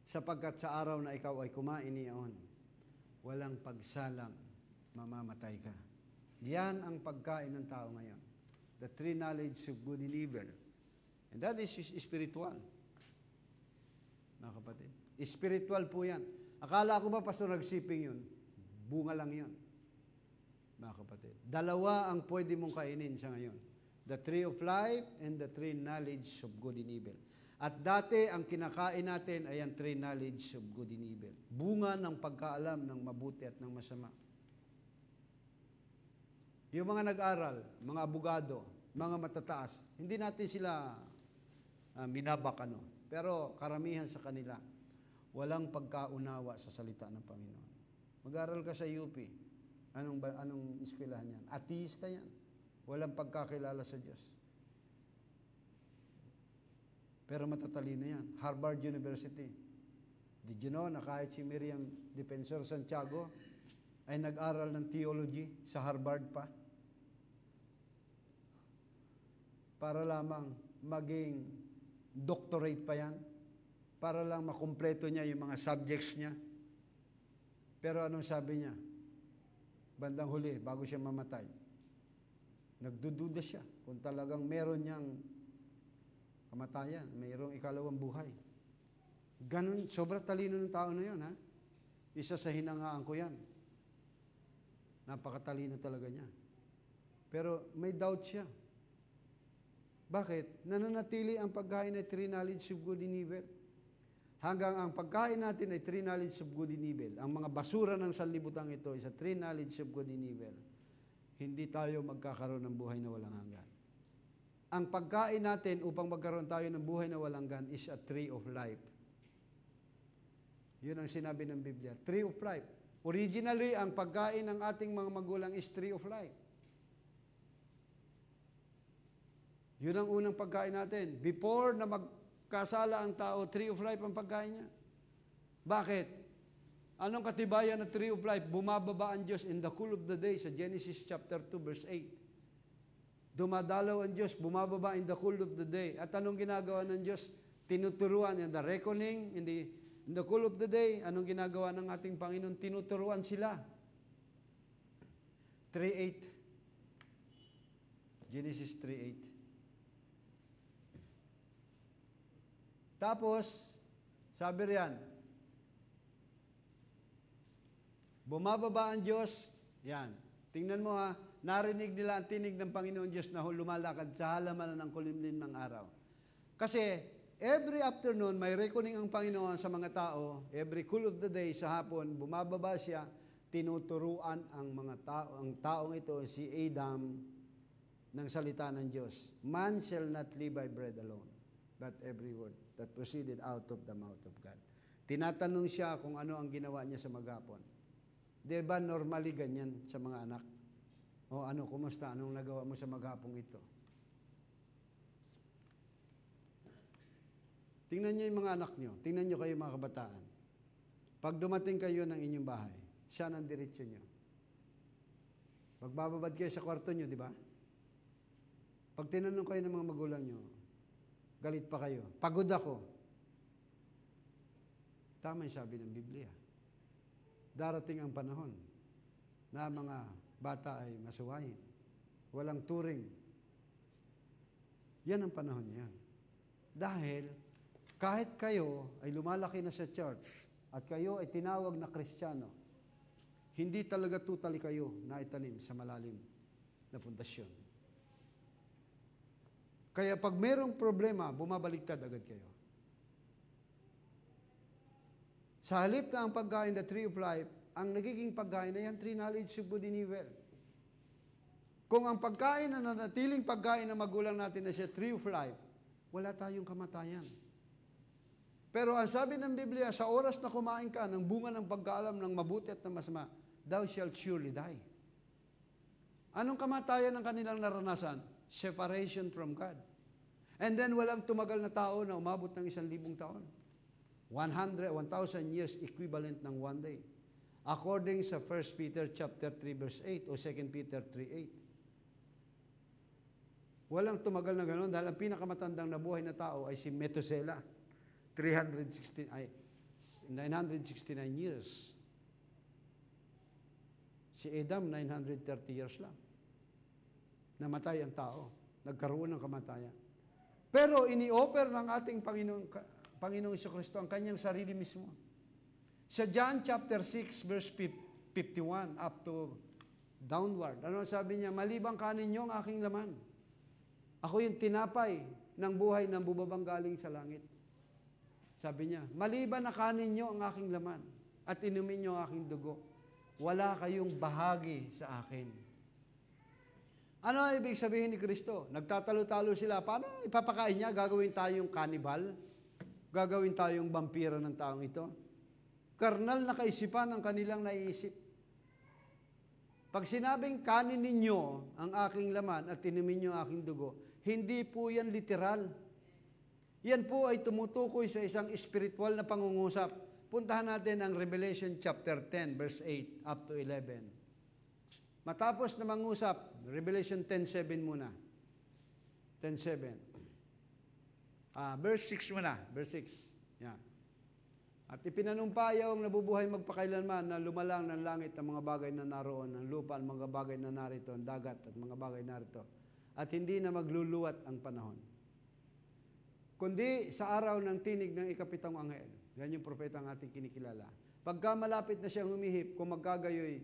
Sapagkat sa araw na ikaw ay kumain niyaon, walang pagsalang, mamamatay ka. Yan ang pagkain ng tao ngayon. The tree knowledge of good and evil. And that is spiritual. Mga kapatid. Spiritual po yan. Akala ko ba, Pastor, nagsiping yun? Bunga lang yun. Mga kapatid. Dalawa ang pwede mong kainin sa ngayon. The tree of life and the tree knowledge of good and evil. At dati, ang kinakain natin ay ang tree knowledge of good and evil. Bunga ng pagkaalam ng mabuti at ng masama. Yung mga nag-aral, mga abogado, mga matataas, hindi natin sila minabakano. Pero karamihan sa kanila, walang pagkaunawa sa salita ng Panginoon. Mag-aral ka sa UP. Anong eskwelahan yan? Ateista yan. Walang pagkakilala sa Diyos. Pero matatalino yan. Harvard University. Did you know na kahit si Miriam Defensor Santiago ay nag-aral ng theology sa Harvard pa? Para lamang maging doctorate pa yan. Para lang makumpleto niya yung mga subjects niya. Pero anong sabi niya? Bandang huli, bago siya mamatay, nagdududa siya kung talagang meron niyang kamatayan, mayroong ikalawang buhay. Ganun, sobrang talino ng tao na yun, ha? Isa sa hinangaan ko yan. Napakatalino talaga niya. Pero may doubt siya. Bakit? Nananatili ang pagkain ay tree knowledge of good and evil. Hanggang ang pagkain natin ay tree knowledge of good and evil. Ang mga basura ng sanlibutan ito is a tree knowledge of good and evil. Hindi tayo magkakaroon ng buhay na walang hanggan. Ang pagkain natin upang magkaroon tayo ng buhay na walang hanggan is a tree of life. Yun ang sinabi ng Biblia. Tree of life. Originally, ang pagkain ng ating mga magulang is tree of life. Yun ang unang pagkain natin. Before na magkasala ang tao, tree of life ang pagkain niya. Bakit? Anong katibayan ng tree of life? Bumababa ang Diyos in the cool of the day sa Genesis chapter 2 verse 8. Dumadalaw ang Diyos, bumababa in the cool of the day. At anong ginagawa ng Diyos? Tinuturuan in the reckoning, in the cool of the day. Anong ginagawa ng ating Panginoon? Tinuturuan sila. 3:8. Genesis 3:8. Tapos, sabi riyan, bumababa ang Diyos, yan, tingnan mo ha, narinig nila ang tinig ng Panginoon Diyos na lumalakad sa halamanan ng kulimlim ng araw. Kasi, every afternoon, may reckoning ang Panginoon sa mga tao, every cool of the day, sa hapon, bumababa siya, tinuturuan ang mga tao, ang taong ito, si Adam, ng salita ng Diyos. Man shall not live by bread alone, but every word that proceeded out of the mouth of God. Tinatanong siya kung ano ang ginawa niya sa maghapon. Di ba normally ganyan sa mga anak? O ano, kumusta? Anong nagawa mo sa maghapong ito? Tingnan niyo yung mga anak niyo. Tingnan niyo kayo mga kabataan. Pag dumating kayo ng inyong bahay, siya ang diretsyo niyo. Magbababad kayo sa kwarto niyo, di ba? Pag tinanong kayo ng mga magulang niyo, galit pa kayo. Pagod ako. Tama yung sabi ng Biblia. Darating ang panahon na mga bata ay masuwayin. Walang turing. Yan ang panahon niya. Dahil kahit kayo ay lumalaki na sa church at kayo ay tinawag na Kristiyano, hindi talaga totally kayo na itanim sa malalim na pundasyon. Kaya pag merong problema, bumabaliktad agad kayo. Sa halip na ang pagkain, the tree of life, ang nagiging pagkain na yan, tree knowledge of good and evil. Kung ang pagkain na nanatiling pagkain ng magulang natin na siya tree of life, wala tayong kamatayan. Pero ang sabi ng Biblia, sa oras na kumain ka ng bunga ng pagkaalam ng mabuti at ng masama, thou shalt surely die. Anong kamatayan ang kanilang naranasan? Separation from God. And then walang tumagal na tao na umabot ng 1,000 taon. 1,000 years equivalent ng one day. According sa 1 Peter chapter 3 verse 8 o 2 Peter 3:8. Walang tumagal na ganoon dahil ang pinakamatandang nabuhay na tao ay si Methuselah. 969 years. Si Adam, 930 years lang. Namatay ang tao. Nagkaroon ng kamatayan. Pero ini-offer ng ating Panginoong Jesucristo ang kanyang sarili mismo. Sa John chapter 6 verse 51 up to downward. Ano sabi niya? Malibang kanin niyo ang aking laman. Ako yung tinapay ng buhay na bumabang galing sa langit. Sabi niya, maliban na kanin niyo ang aking laman at inumin niyo ang aking dugo, wala kayong bahagi sa akin. Ano ang ibig sabihin ni Kristo? Nagtatalo-talo sila. Paano ipapakain niya? Gagawin tayong kanibal? Gagawin tayong vampiro ng taong ito? Karnal na kaisipan ang kanilang naiisip. Pag sinabing kanin ninyo ang aking laman at inumin niyo ang aking dugo, hindi po yan literal. Yan po ay tumutukoy sa isang spiritual na pangungusap. Puntahan natin ang Revelation chapter 10, verse 8 up to 11. Matapos na mangusap, Revelation 10:7 muna. 10:7. Verse 6 muna, verse 6. Yan. At ipinanumpayaw ang nabubuhay magpakailanman na lumalang ng langit ang mga bagay na naroon, ng lupa ang mga bagay na narito, ang dagat at mga bagay narito. At hindi na magluluwat ang panahon. Kundi sa araw ng tinig ng ikapitong anghel. Yan yung propeta ang ating kinikilala. Pagka malapit na siyang humihip, kung magkagayoy,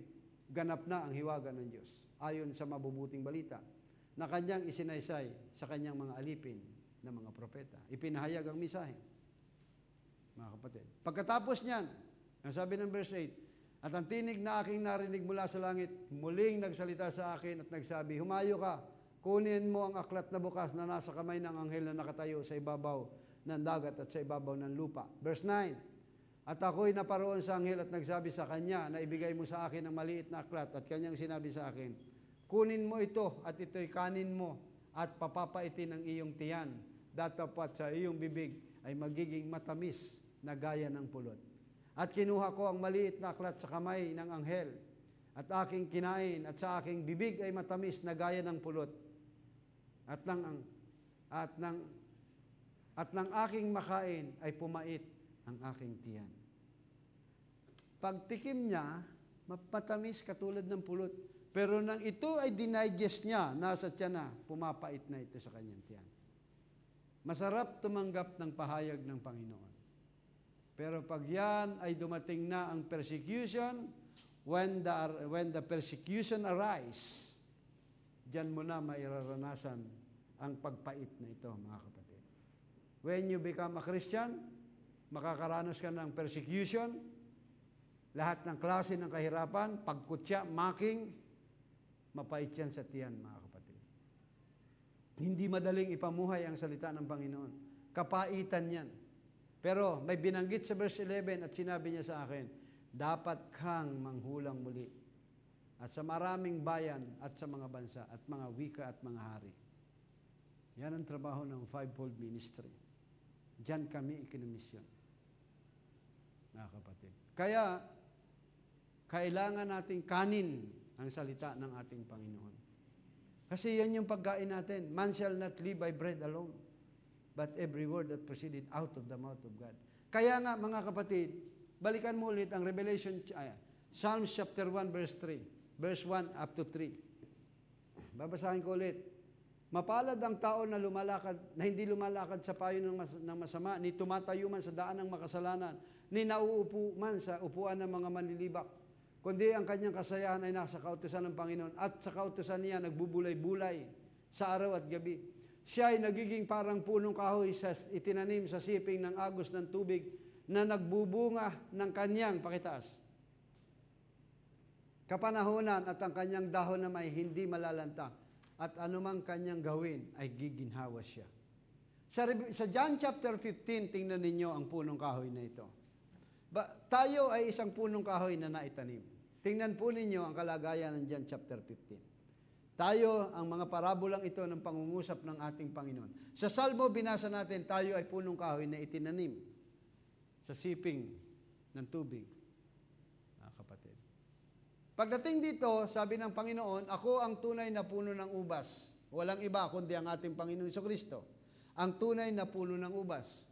ganap na ang hiwaga ng Diyos. Ayon sa mabubuting balita na kanyang isinaysay sa kanyang mga alipin na mga propeta. Ipinahayag ang misahe. Mga kapatid. Pagkatapos niyan, ang sabi ng verse 8, at ang tinig na aking narinig mula sa langit, muling nagsalita sa akin at nagsabi, humayo ka, kunin mo ang aklat na bukas na nasa kamay ng anghel na nakatayo sa ibabaw ng dagat at sa ibabaw ng lupa. Verse 9, at ako'y naparoon sa anghel at nagsabi sa kanya na ibigay mo sa akin ang maliit na aklat at kanyang sinabi sa akin, kunin mo ito at ito'y kanin mo at papapaitin ang iyong tiyan. Datapat sa iyong bibig ay magiging matamis na gaya ng pulot. At kinuha ko ang maliit na aklat sa kamay ng anghel at aking kinain at sa aking bibig ay matamis na gaya ng pulot. At nang aking makain ay pumait ang aking tiyan. Pagtikim niya, mapatamis katulad ng pulot. Pero nang ito ay dinigest niya, nasa tiyan na, pumapait na ito sa kanyang tiyan. Masarap tumanggap ng pahayag ng Panginoon. Pero pag yan ay dumating na ang persecution, when the persecution arise, diyan mo na mairaranasan ang pagpait na ito, mga kapatid. When you become a Christian, makakaranas ka ng persecution, lahat ng klase ng kahirapan, pagkutya, mocking, mapait yan sa tiyan, mga kapatid. Hindi madaling ipamuhay ang salita ng Panginoon. Kapaitan yan. Pero may binanggit sa verse 11 at sinabi niya sa akin, dapat kang manghulang muli at sa maraming bayan at sa mga bansa at mga wika at mga hari. Yan ang trabaho ng fivefold ministry. Diyan kami ikinomisyon. Mga kapatid. Kaya, kailangan nating kanin ang salita ng ating Panginoon. Kasi yan yung pagkain natin. Man shall not live by bread alone, but every word that proceeded out of the mouth of God. Kaya nga, mga kapatid, balikan mo ulit ang Psalms chapter 1, verse 3. Verse 1 up to 3. Babasahin ko ulit. Mapalad ang tao na hindi lumalakad sa payo ng masama, ni tumatayo man sa daan ng makasalanan, ni nauupo man sa upuan ng mga manlilibak, kundi ang kanyang kasayahan ay nasa kautusan ng Panginoon, at sa kautusan niya nagbubulay-bulay sa araw at gabi. Siya ay nagiging parang punong kahoy itinanim sa siping ng agos ng tubig, na nagbubunga ng kanyang, pakitaas, kapanahunan, at ang kanyang dahon na may hindi malalanta, at anumang kanyang gawin ay giginhawa siya. Sa John chapter 15, tingnan ninyo ang punong kahoy na ito. Tayo ay isang punong kahoy na naitanim. Tingnan po ninyo ang kalagayan ng John chapter 15. Tayo, ang mga parabolang ito ng pangungusap ng ating Panginoon. Sa Salmo, binasa natin, tayo ay punong kahoy na itinanim sa siping ng tubig. Mga kapatid. Pagdating dito, sabi ng Panginoon, ako ang tunay na puno ng ubas. Walang iba kundi ang ating Panginoon Jesucristo. Ang tunay na puno ng ubas.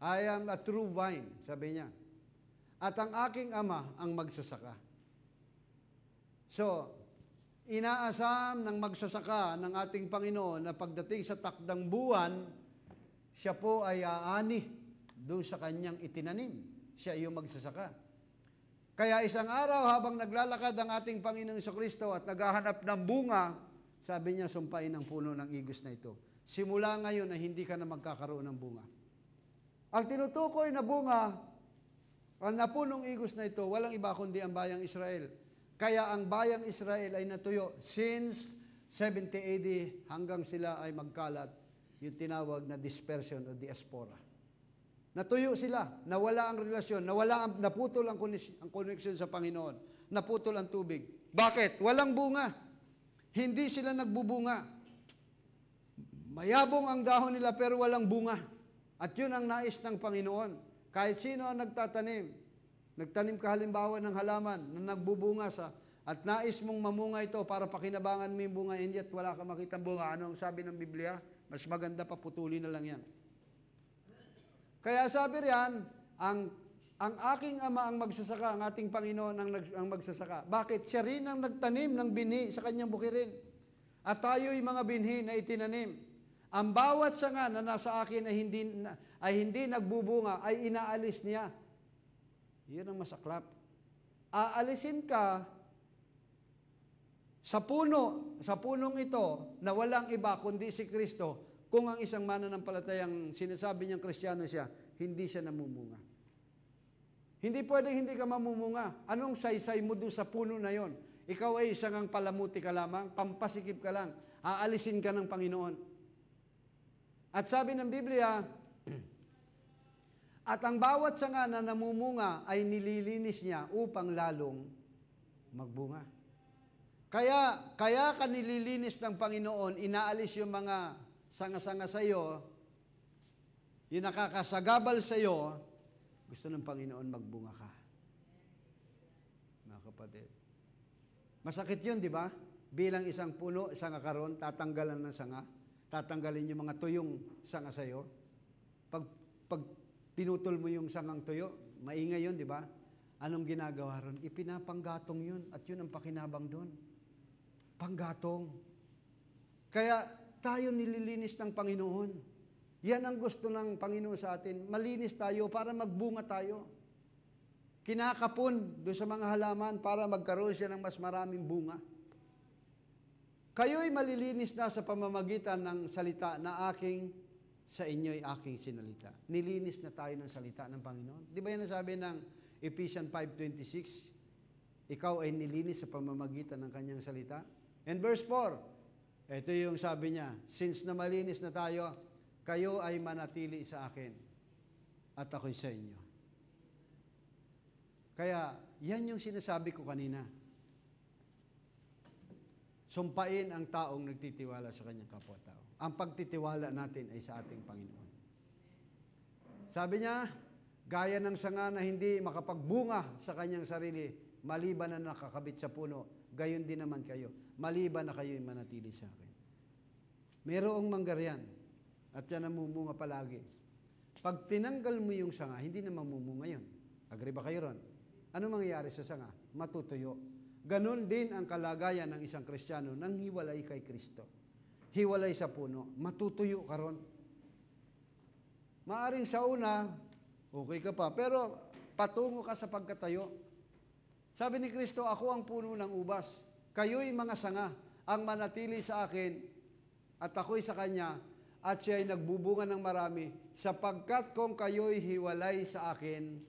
I am a true vine, sabi niya. At ang aking ama ang magsasaka. So, inaasam ng magsasaka ng ating Panginoon na pagdating sa takdang buwan, siya po ay aani doon sa kanyang itinanim. Siya yung magsasaka. Kaya isang araw habang naglalakad ang ating Panginoong Jesucristo at naghahanap ng bunga, sabi niya, sumpain ang puno ng igos na ito. Simula ngayon na hindi ka na magkakaroon ng bunga. Ang tinutukoy na bunga, ang napunong igos na ito, walang iba kundi ang bayang Israel. Kaya ang bayang Israel ay natuyo since 70 AD hanggang sila ay magkalat, yung tinawag na dispersion o diaspora. Natuyo sila, nawala ang relasyon, naputol ang connection sa Panginoon, naputol ang tubig. Bakit? Walang bunga. Hindi sila nagbubunga. Mayabong ang dahon nila pero walang bunga. At yun ang nais ng Panginoon. Kahit sino ang nagtanim ka halimbawa ng halaman na nagbubunga at nais mong mamunga ito para pakinabangan mo yung bunga, and yet wala ka makitang bunga. Ano ang sabi ng Biblia? Mas maganda pa putulin na lang yan. Kaya sabi riyan, ang aking ama ang magsasaka, ang ating Panginoon ang magsasaka. Bakit? Siya rin ang nagtanim ng binhi sa kanyang bukirin. At tayo'y mga binhi na itinanim. Ang bawat sanga na nasa akin ay hindi nagbubunga, ay inaalis niya. Yun ang masaklap. Aalisin ka sa punong ito na walang iba kundi si Kristo. Kung ang isang mananampalatayang sinasabi niyang Kristiyano siya, hindi siya namumunga. Hindi pwedeng hindi ka mamumunga. Anong saysay mo doon sa puno na yon? Ikaw ay isang palamuti ka lamang, pampasikip ka lang, aalisin ka ng Panginoon. At sabi ng Biblia, at ang bawat sanga na namumunga ay nililinis niya upang lalong magbunga. Kaya ka nililinis ng Panginoon, inaalis yung mga sanga-sanga sa iyo, yung nakakasagabal sa iyo, gusto ng Panginoon magbunga ka. Mga kapatid. Masakit yun, di ba? Bilang isang puno, isang akaron, tatanggalan ng sanga, tatanggalin yung mga tuyong sanga sa iyo. Pag pinutol mo yung sangang tuyo, maingay yun, di ba? Anong ginagawa ron? Ipinapanggatong yun, at yun ang pakinabang doon. Panggatong. Kaya, tayo nililinis ng Panginoon. Yan ang gusto ng Panginoon sa atin. Malinis tayo para magbunga tayo. Kinakapon doon sa mga halaman para magkaroon siya ng mas maraming bunga. Kayo'y malilinis na sa pamamagitan ng salita na sa inyo'y aking sinalita. Nilinis na tayo ng salita ng Panginoon. Di ba yan ang sabi ng Ephesians 5:26? Ikaw ay nilinis sa pamamagitan ng kanyang salita. And verse 4, ito yung sabi niya, since na malinis na tayo, kayo ay manatili sa akin at ako'y sa inyo. Kaya, yan yung sinasabi ko kanina. Sumpain ang taong nagtitiwala sa kanyang kapwa-tao. Ang pagtitiwala natin ay sa ating Panginoon. Sabi niya, gaya ng sanga na hindi makapagbunga sa kanyang sarili, maliban na nakakabit sa puno, gayon din naman kayo, maliban na kayo'y manatili sa akin. Mayroong manggaryan, at yan namumunga palagi. Pag tinanggal mo yung sanga, hindi na mamumunga yun. Agree ba kayo ron? Ano mangyayari sa sanga? Matutuyo. Ganon din ang kalagayan ng isang Kristiyano nang hiwalay kay Kristo. Hiwalay sa puno, matutuyo ka ron. Maaring sa una, okay ka pa, pero patungo ka sa pagkatayo. Sabi ni Kristo, ako ang puno ng ubas. Kayo'y mga sanga, ang manatili sa akin, at ako'y sa Kanya, at siya'y nagbubunga ng marami, sapagkat kung kayo'y hiwalay sa akin,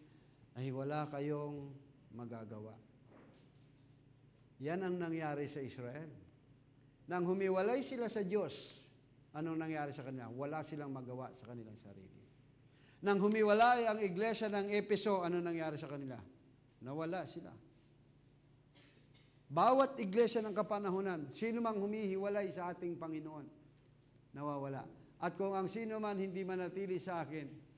ay wala kayong magagawa. Yan ang nangyari sa Israel. Nang humiwalay sila sa Diyos, anong nangyari sa kanila? Wala silang magawa sa kanilang sarili. Nang humiwalay ang iglesia ng Efeso, ano nangyari sa kanila? Nawala sila. Bawat iglesia ng kapanahunan, sino mang humihiwalay sa ating Panginoon, nawawala. At kung ang sino man hindi manatili sa akin,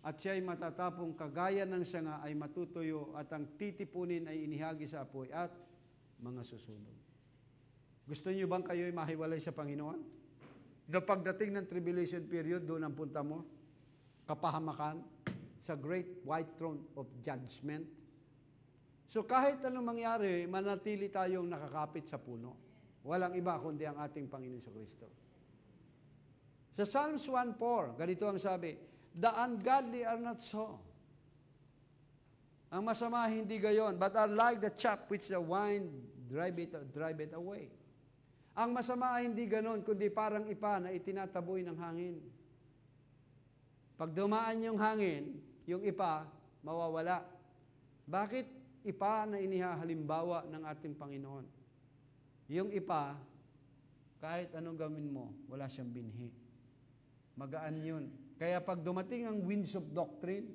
at siya'y matatapong kagaya ng sanga ay matutuyo, at ang titipunin ay inihagi sa apoy at mga susunog. Gusto niyo bang kayo'y mahiwalay sa Panginoon? No pagdating ng tribulation period, doon ang punta mo? Kapahamakan sa great white throne of judgment. So kahit anong mangyari, manatili tayong nakakapit sa puno. Walang iba kundi ang ating Panginoon Kristo. Sa Psalms 1:4, ganito ang sabi, the ungodly are not so. Ang masama hindi gayon, but are like the chaff which the wind drive it away. Ang masama hindi ganon, kundi parang ipa na itinataboy ng hangin. Pag dumaan yung hangin, yung ipa, mawawala. Bakit ipa na inihahalimbawa ng ating Panginoon? Yung ipa, kahit anong gawin mo, wala siyang binhi. Magaan yun. Kaya pag dumating ang winds of doctrine,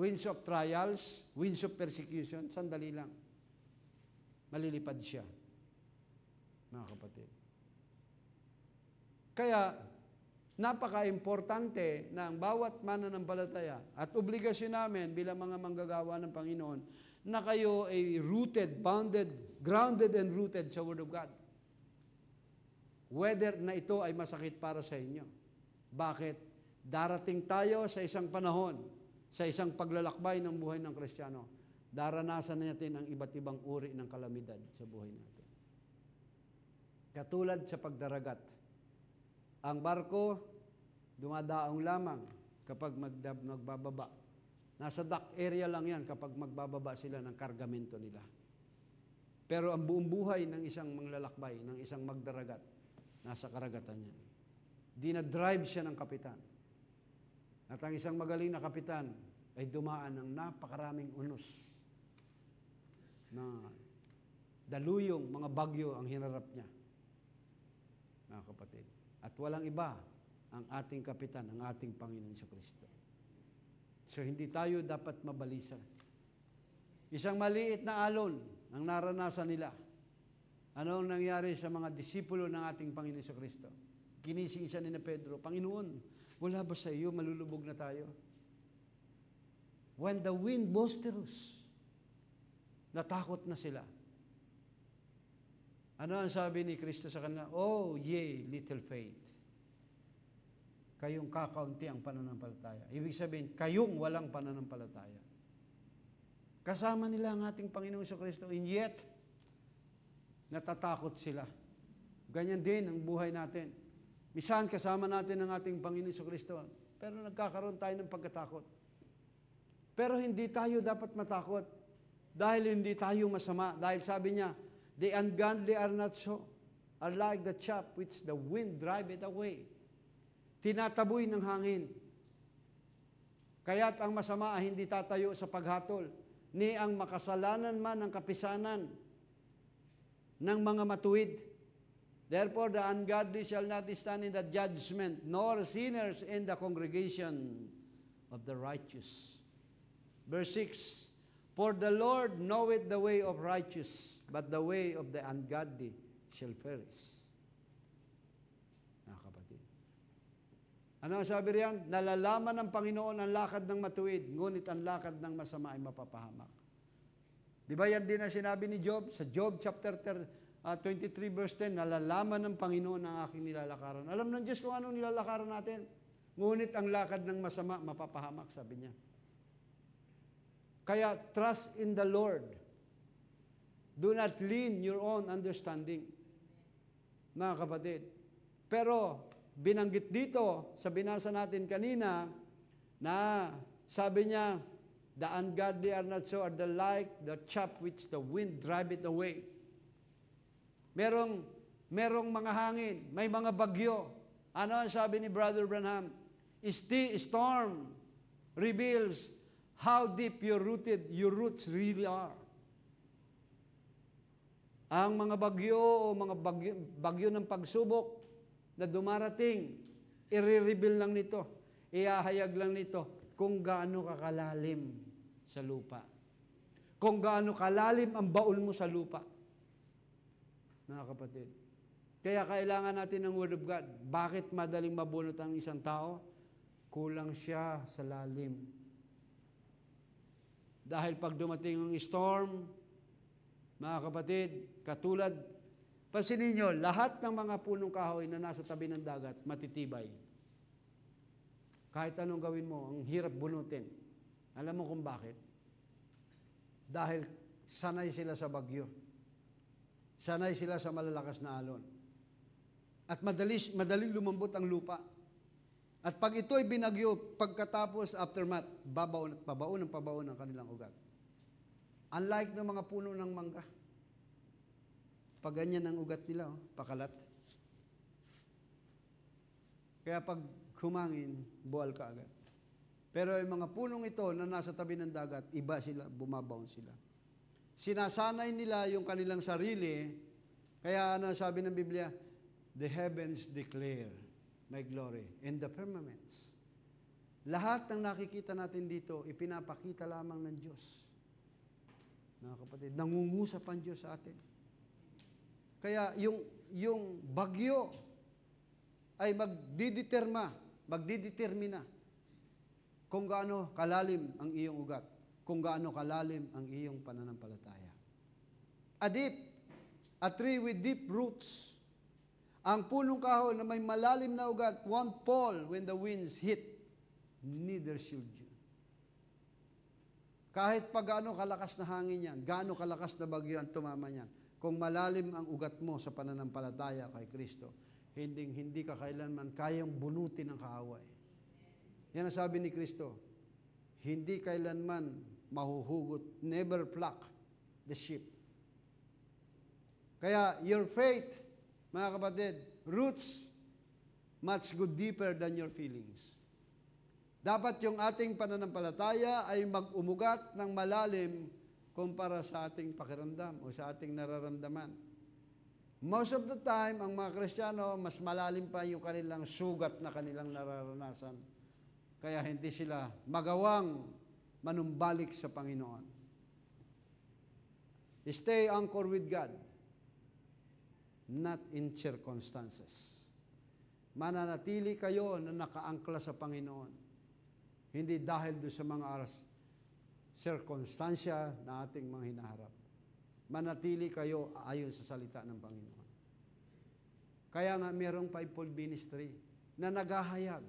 winds of trials, winds of persecution, sandali lang. Malilipad siya, mga kapatid. Kaya, napaka-importante na ang bawat mananampalataya at obligasyon namin bilang mga manggagawa ng Panginoon na kayo ay rooted, bounded, grounded and rooted sa Word of God. Whether na ito ay masakit para sa inyo. Bakit? Darating tayo sa isang panahon, sa isang paglalakbay ng buhay ng Kristiyano, daranasan natin ang iba't ibang uri ng kalamidad sa buhay natin. Katulad sa pagdaragat. Ang barko, dumadaong lamang kapag magbababa. Nasa dock area lang yan kapag magbababa sila ng kargamento nila. Pero ang buong buhay ng isang manglalakbay, ng isang magdaragat, nasa karagatan yan. Dinadrive siya ng kapitan. At ang isang magaling na kapitan ay dumaan ng napakaraming unos na daluyong mga bagyo ang hinarap niya. Mga kapatid. At walang iba ang ating kapitan, ang ating Panginoon Kristo. So hindi tayo dapat mabalisa. Isang maliit na alon ang naranasan nila. Ano ang nangyari sa mga disipulo ng ating Panginoon Kristo? Ginising siya ni Pedro, Panginoon, wala ba sa iyo, malulubog na tayo? When the wind boisterous, natakot na sila. Ano ang sabi ni Kristo sa kanila? Oh, ye little faith. Kayong kakaunti ang pananampalataya. Ibig sabihin, kayong walang pananampalataya. Kasama nila ang ating Panginoong Kristo, and yet, natatakot sila. Ganyan din ang buhay natin. Minsan kasama natin ang ating Panginoong Kristo, pero nagkakaroon tayo ng pagkatakot. Pero hindi tayo dapat matakot dahil hindi tayo masama. Dahil sabi niya, the ungodly are not so, are like the chaff which the wind drive it away. Tinataboy ng hangin. Kaya't ang masama ay hindi tatayo sa paghatol, ni ang makasalanan man ng kapisanan ng mga matuwid. Therefore, the ungodly shall not stand in the judgment, nor sinners in the congregation of the righteous. Verse 6, for the Lord knoweth the way of righteous, but the way of the ungodly shall perish. Mga kapatid. Ano ang sabi riyan? Nalalaman ng Panginoon ang lakad ng matuwid, ngunit ang lakad ng masama ay mapapahamak. Di ba yan din ang sinabi ni Job? Sa Job chapter 23 verse 10, nalalaman ng Panginoon ang aking nilalakaran. Alam ng Diyos kung anong nilalakaran natin. Ngunit ang lakad ng masama, mapapahamak, sabi niya. Kaya, trust in the Lord. Do not lean your own understanding. Mga kapatid. Pero, binanggit dito, sa binasa natin kanina, na sabi niya, the ungodly are not so, are the like the chaff which the wind drive it away. Merong mga hangin, may mga bagyo. Ano ang sabi ni Brother Branham? Storm reveals how deep your roots really are. Ang mga bagyo o mga bagyo ng pagsubok na dumarating, i-reveal lang nito, iahayag lang nito kung gaano kakalalim sa lupa. Kung gaano kalalim ang baul mo sa lupa. Mga kapatid. Kaya kailangan natin ng Word of God. Bakit madaling mabunot ang isang tao? Kulang siya sa lalim. Dahil pag dumating ang storm, mga kapatid, katulad, pansinin nyo, lahat ng mga punong kahoy na nasa tabi ng dagat, matitibay. Kahit anong gawin mo, ang hirap bunutin. Alam mo kung bakit? Dahil sanay sila sa bagyo. Sanay sila sa malalakas na alon. At madaling lumambot ang lupa. At pag ito'y binagyo, pagkatapos, aftermath, babaon at pabaon ang kanilang ugat. Unlike ng mga puno ng mangga. Pag ganyan ang ugat nila, pakalat. Kaya pag humangin, buwal ka agad. Pero yung mga punong ito na nasa tabi ng dagat, iba sila, bumabaon sila. Sinasanay nila yung kanilang sarili, kaya ano sabi ng Biblia, the heavens declare my glory, and the firmaments. Lahat ng nakikita natin dito, ipinapakita lamang ng Diyos. Mga kapatid, nangungusap ang Diyos sa atin. Kaya yung bagyo ay magdidetermina kung gaano kalalim ang iyong ugat, kung gaano kalalim ang iyong pananampalataya. A tree with deep roots. Ang punong kahoy na may malalim na ugat won't fall when the winds hit, neither should you. Kahit pa gaano kalakas na hangin yan, gaano kalakas na bagyo ang tumama niyan, kung malalim ang ugat mo sa pananampalataya kay Kristo, hindi ka kailanman kayang bunutin ang kaaway. Yan ang sabi ni Kristo, hindi kailanman mahuhugot, never pluck the sheep. Kaya your faith, mga kapatid, roots much go deeper than your feelings. Dapat yung ating pananampalataya ay mag-umugat ng malalim kumpara sa ating pakiramdam o sa ating nararamdaman. Most of the time, ang mga Kristiyano, mas malalim pa yung kanilang sugat na kanilang nararanasan. Kaya hindi sila magawang manumbalik sa Panginoon. Stay anchored with God, not in circumstances. Mananatili kayo na nakaangkla sa Panginoon. Hindi dahil doon sa mga circumstansya na ating mga hinaharap. Manatili kayo ayon sa salita ng Panginoon. Kaya nga mayroong fivefold ministry na naghahayag.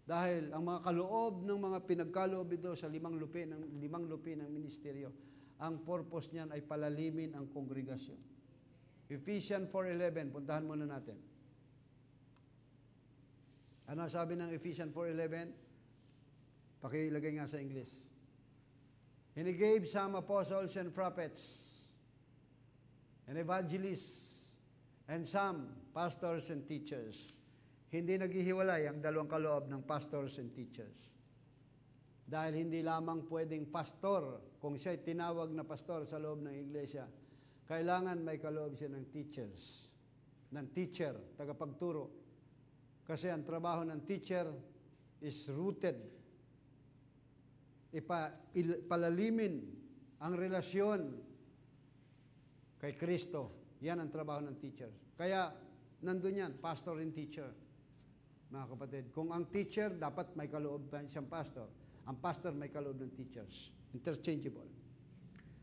Dahil ang mga kaloob ng mga pinagkaloob ito sa limang lupi ng ministeryo, ang purpose niyan ay palalimin ang kongregasyon. Ephesians 4:11, puntahan muna natin. Ano sabi ng Ephesians 4:11? Pakilagay nga sa English. And He gave some apostles and prophets, and evangelists, and some pastors and teachers. Hindi naghihiwalay ang dalawang kaloob ng pastors and teachers. Dahil hindi lamang pwedeng pastor, kung siya'y tinawag na pastor sa loob ng iglesia, kailangan may kaloob siya ng teachers, ng teacher, tagapagturo. Kasi ang trabaho ng teacher is rooted. Palalimin ang relasyon kay Kristo. Yan ang trabaho ng teacher. Kaya, nandun yan, pastor and teacher. mga kapatid. Kung ang teacher, dapat may kaloob pa siyang pastor. Ang pastor may kaloob ng teachers. Interchangeable.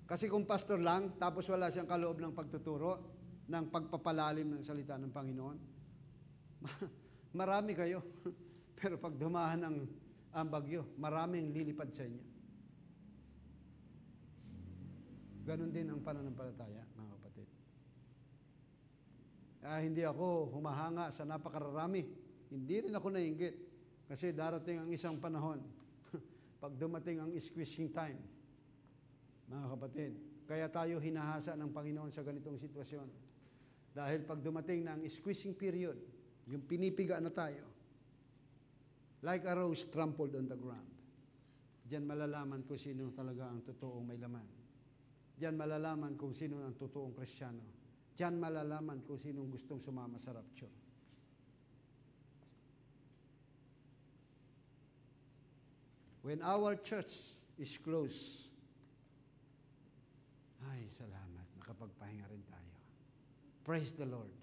Kasi kung pastor lang, tapos wala siyang kaloob ng pagtuturo, ng pagpapalalim ng salita ng Panginoon, marami kayo. Pero pag dumahan ang bagyo, maraming lilipad sa inyo. Ganon din ang pananampalataya, mga kapatid. Hindi ako humahanga sa napakararami. Hindi rin ako nainggit. Kasi darating ang isang panahon, pag dumating ang squeezing time, mga kapatid, kaya tayo hinahasa ng Panginoon sa ganitong sitwasyon. Dahil pag dumating na ang squeezing period, yung pinipiga na tayo, like a rose trampled on the ground, diyan malalaman kung sino talaga ang totoong may laman. Diyan malalaman kung sino ang totoong Kristiyano. Diyan malalaman kung sino gustong sumama sa rapture. When our church is closed, ay, salamat, nakapagpahinga rin tayo. Praise the Lord.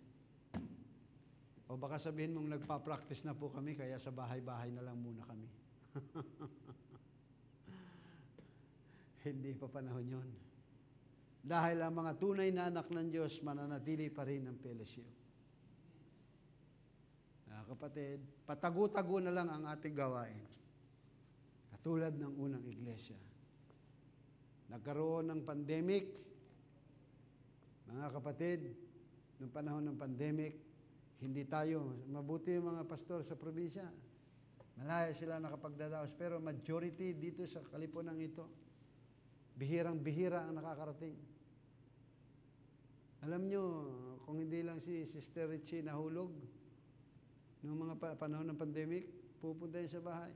O baka sabihin mong nagpa-practice na po kami, kaya sa bahay-bahay na lang muna kami. Hindi pa panahon yun. Dahil ang mga tunay na anak ng Diyos, mananatili pa rin ang fellowship. Kapatid, patago-tago na lang ang ating gawain. Katulad ng unang iglesia. Nagkaroon ng pandemic, mga kapatid, noong panahon ng pandemic, hindi tayo, mabuti yung mga pastor sa probinsya. Malaya sila nakapagdadaos, pero majority dito sa Kalipunan ito, bihirang-bihira ang nakakarating. Alam nyo, kung hindi lang si Sister Richie nahulog, noong mga panahon ng pandemic, pupunta yun sa bahay.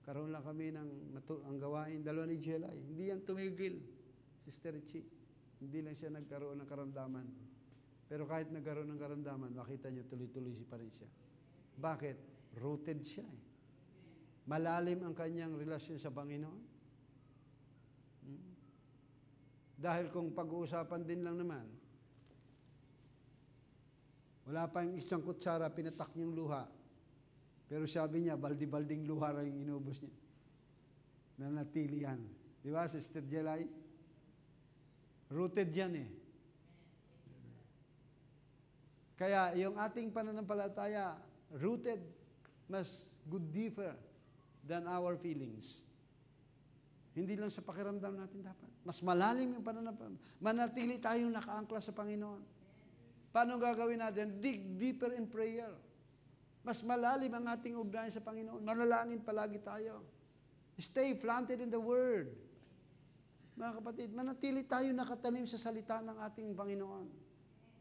Karoon lang kami ng ang gawain, dalawa ni Jelay. Hindi yan tumigil, Sister Richie. Hindi lang siya nagkaroon ng karamdaman. Pero kahit nagkaroon ng karamdaman, makita niyo tuloy-tuloy pa rin siya. Bakit? Rooted siya eh. Malalim ang kanyang relasyon sa Panginoon. Dahil kung pag-uusapan din lang naman, wala pa yung isang kutsara, pinatak niyang luha. Pero sabi niya, baldi-balding luha rin yung inubos niya. Nanatili yan. Di ba, Sister Jelay? Rooted yan eh. Kaya yung ating pananampalataya, rooted, mas good differ than our feelings. Hindi lang sa pakiramdam natin dapat. Mas malalim yung pananampalataya. Manatili tayong nakaangkla sa Panginoon. Paano gagawin natin? Dig deeper in prayer. Mas malalim ang ating ugnayan sa Panginoon. Manalangin palagi tayo. Stay planted in the Word. Mga kapatid, manatili tayo nakatanim sa salita ng ating Panginoon.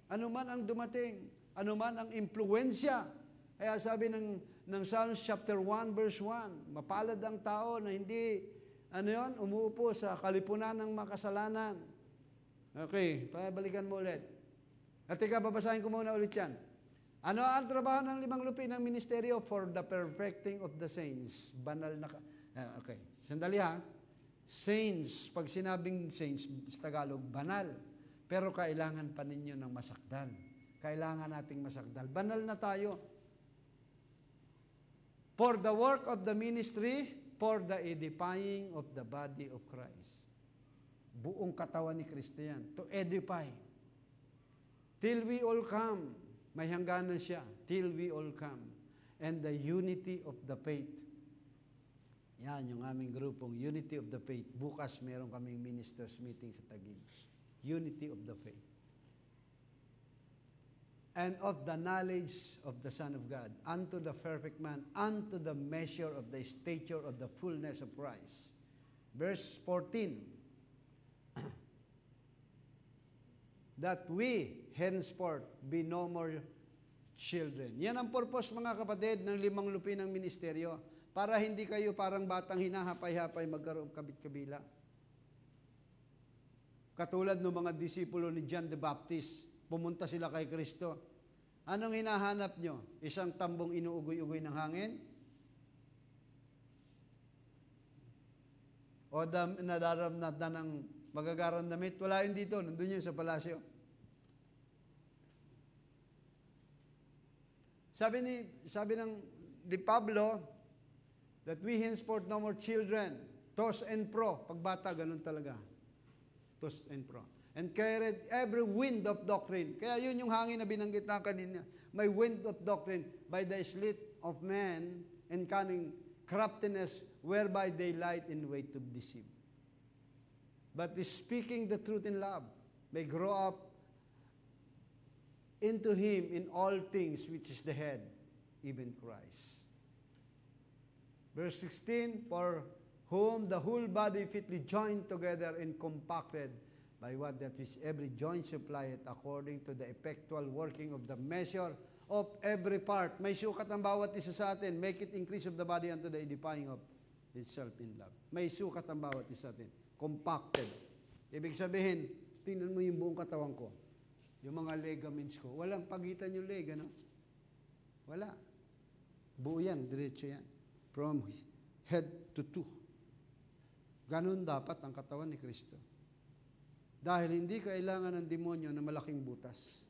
Ano man ang dumating, ano man ang impluensya. Kaya sabi ng Psalms chapter 1 verse 1, mapalad ang tao na hindi, umuupo sa kalipunan ng makasalanan. Okay, pabalikan mo ulit. At ika, babasahin ko muna ulit yan. Ano ang trabaho ng 5 lupi ng ministeryo? For the perfecting of the saints. Banal na okay, sandali ha. Saints, pag sinabing saints sa Tagalog, banal. Pero kailangan pa ninyo ng masakdal. Kailangan nating masakdal. Banal na tayo. For the work of the ministry, for the edifying of the body of Christ. Buong katawan ni Kristo yan. To edify. Till we all come. May hangganan siya. Till we all come. And the unity of the faith. Yan, yung aming grupong Unity of the Faith. Bukas meron kaming ministers meeting sa Taguig. Unity of the faith. And of the knowledge of the Son of God, unto the perfect man, unto the measure of the stature of the fullness of Christ. Verse 14. That we henceforth be no more children. Yan ang purpose, mga kapatid, ng 5 lupi ng ministeryo. Para hindi kayo parang batang hinahapay-hapay magkaroon kabit-kabila. Katulad ng mga disipulo ni John the Baptist, pumunta sila kay Kristo. Anong hinahanap nyo? Isang tambong inuugoy-ugoy ng hangin? O nadaramnatan ng magagarang damit? Wala yun dito, nandun yun sa palasyo. Sabi ni Pablo, that we henceforth no more children, tos and pro. Pagbata, ganun talaga. Tos and pro. And carried every wind of doctrine. Kaya yun yung hangin na binanggit na kanina. May wind of doctrine by the sleight of man and cunning craftiness whereby they light in way to deceive. But speaking the truth in love may grow up into him in all things which is the head, even Christ. Verse 16, for whom the whole body fitly joined together and compacted by what that which every joint supplieth according to the effectual working of the measure of every part. May sukat ang bawat isa sa atin. Make it increase of the body unto the edifying of itself in love. May sukat ang bawat isa sa atin. Compacted. Ibig sabihin, tingnan mo yung buong katawan ko. Yung mga ligaments ko. Walang pagitan yung leg, ano? Wala. Buo yan, diretso yan. From head to toe. Ganun dapat ang katawan ni Kristo. Dahil hindi kailangan ng demonyo na malaking butas.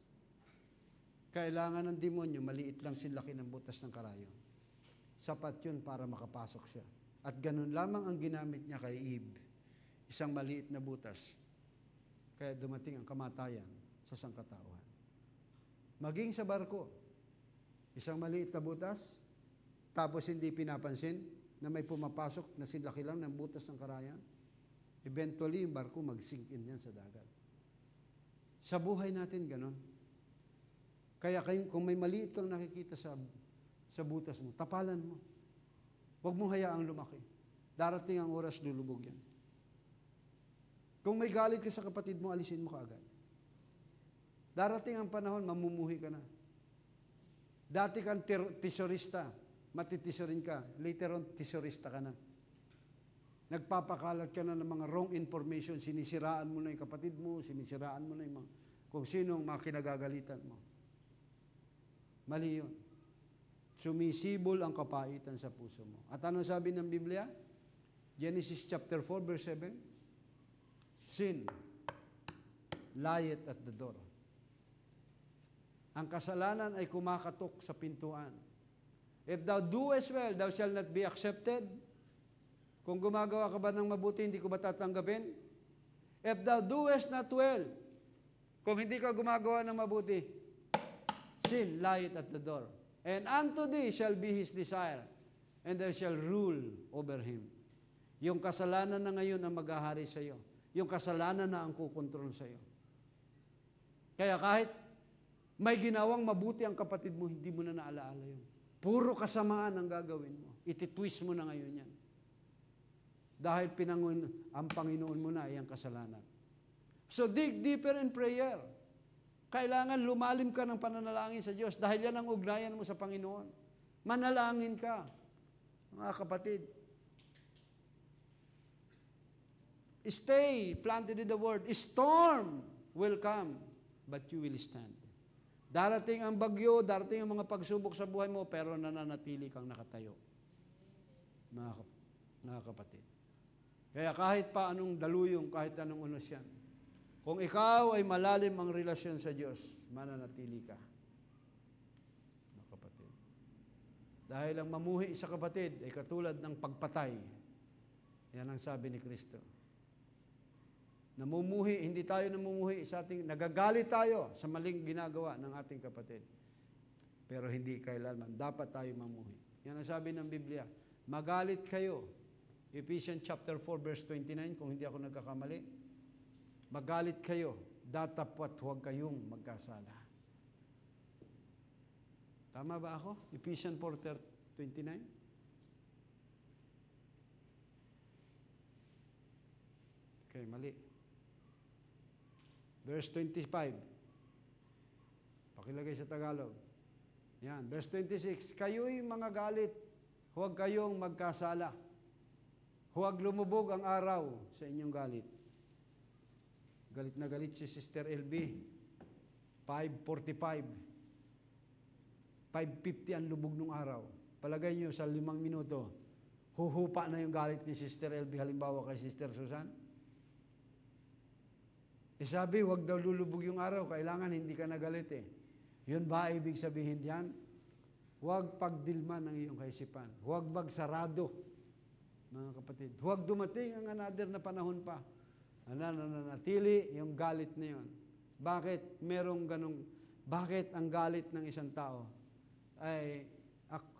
Kailangan ng demonyo, maliit lang sinlaki ng butas ng karayon. Sapat yun para makapasok siya. At ganun lamang ang ginamit niya kay Eve. Isang maliit na butas. Kaya dumating ang kamatayan sa sangkatauhan. Maging sa barko, isang maliit na butas, tapos hindi pinapansin na may pumapasok na sinlaki lang ng butas ng karayan. Eventually, yung barko mag-sink in yan sa dagat. Sa buhay natin, ganon. Kaya kung may maliit kang nakikita sa butas mo, tapalan mo. Huwag mo hayaang lumaki. Darating ang oras, lulubog yan. Kung may galit ka sa kapatid mo, alisin mo kaagad. Darating ang panahon, mamumuhi ka na. Dati kang tesorista, matitisorin ka. Later on, tesorista ka na. Nagpapakalat ka na ng mga wrong information, sinisiraan mo na yung kapatid mo, sinisiraan mo na yung mga, kung sino ang mga kinagagalitan mo. Mali yun. Sumisibol ang kapaitan sa puso mo. At ano sabi ng Biblia? Genesis chapter 4, verse 7. Sin lieth at the door. Ang kasalanan ay kumakatok sa pintuan. If thou doest well, thou shalt not be accepted. Kung gumagawa ka ba ng mabuti, hindi ko ba tatanggapin? If thou doest not well, kung hindi ka gumagawa ng mabuti, sin lieth at the door. And unto thee shall be his desire, and thou shall rule over him. Yung kasalanan na ngayon ang maghahari sa iyo. Yung kasalanan na ang kukontrol sa iyo. Kaya kahit may ginawang mabuti ang kapatid mo, hindi mo na naalaala yun. Puro kasamaan ang gagawin mo. Ititwist mo na ngayon yan. Dahil ang Panginoon mo na ay ang kasalanan. So dig deeper in prayer. Kailangan lumalim ka ng pananalangin sa Diyos dahil yan ang ugnayan mo sa Panginoon. Manalangin ka, mga kapatid. Stay planted in the Word. Storm will come, but you will stand. Darating ang bagyo, darating ang mga pagsubok sa buhay mo, pero nananatili kang nakatayo. Mga kapatid. Kaya kahit pa anong daluyong, kahit anong unos yan, kung ikaw ay malalim ang relasyon sa Diyos, mananatili ka. Mga kapatid. Dahil ang mamuhi sa kapatid ay katulad ng pagpatay. Yan ang sabi ni Kristo. Namumuhi, hindi tayo namumuhi sa ating, nagagalit tayo sa maling ginagawa ng ating kapatid. Pero hindi kailanman, dapat tayo mamuhi. Yan ang sabi ng Biblia. Magalit kayo. Ephesians chapter 4 verse 29, kung hindi ako nagkakamali. Magalit kayo, datapwat huwag kayong magkasala. Tama ba ako? Ephesians 4:29? Okay, mali. Verse 25. Pakilagay sa Tagalog. Yan, verse 26. Kayo'y mga galit, huwag kayong magkasala. Huwag lumubog ang araw sa inyong galit. Galit na galit si Sister LB. 5:45. 5:50 ang lubog ng araw. Palagay nyo sa 5 minuto, huhupa na yung galit ni Sister LB, halimbawa kay Sister Susan. Sabi, huwag daw lulubog yung araw, kailangan hindi ka nagalit eh. Yun ba ibig sabihin diyan? Huwag pagdilman ng iyong kaisipan. Huwag magsarado, mga kapatid. Huwag dumating ang another na panahon pa. Nananatili yung galit na yun. Bakit merong ganong, bakit ang galit ng isang tao? Ay,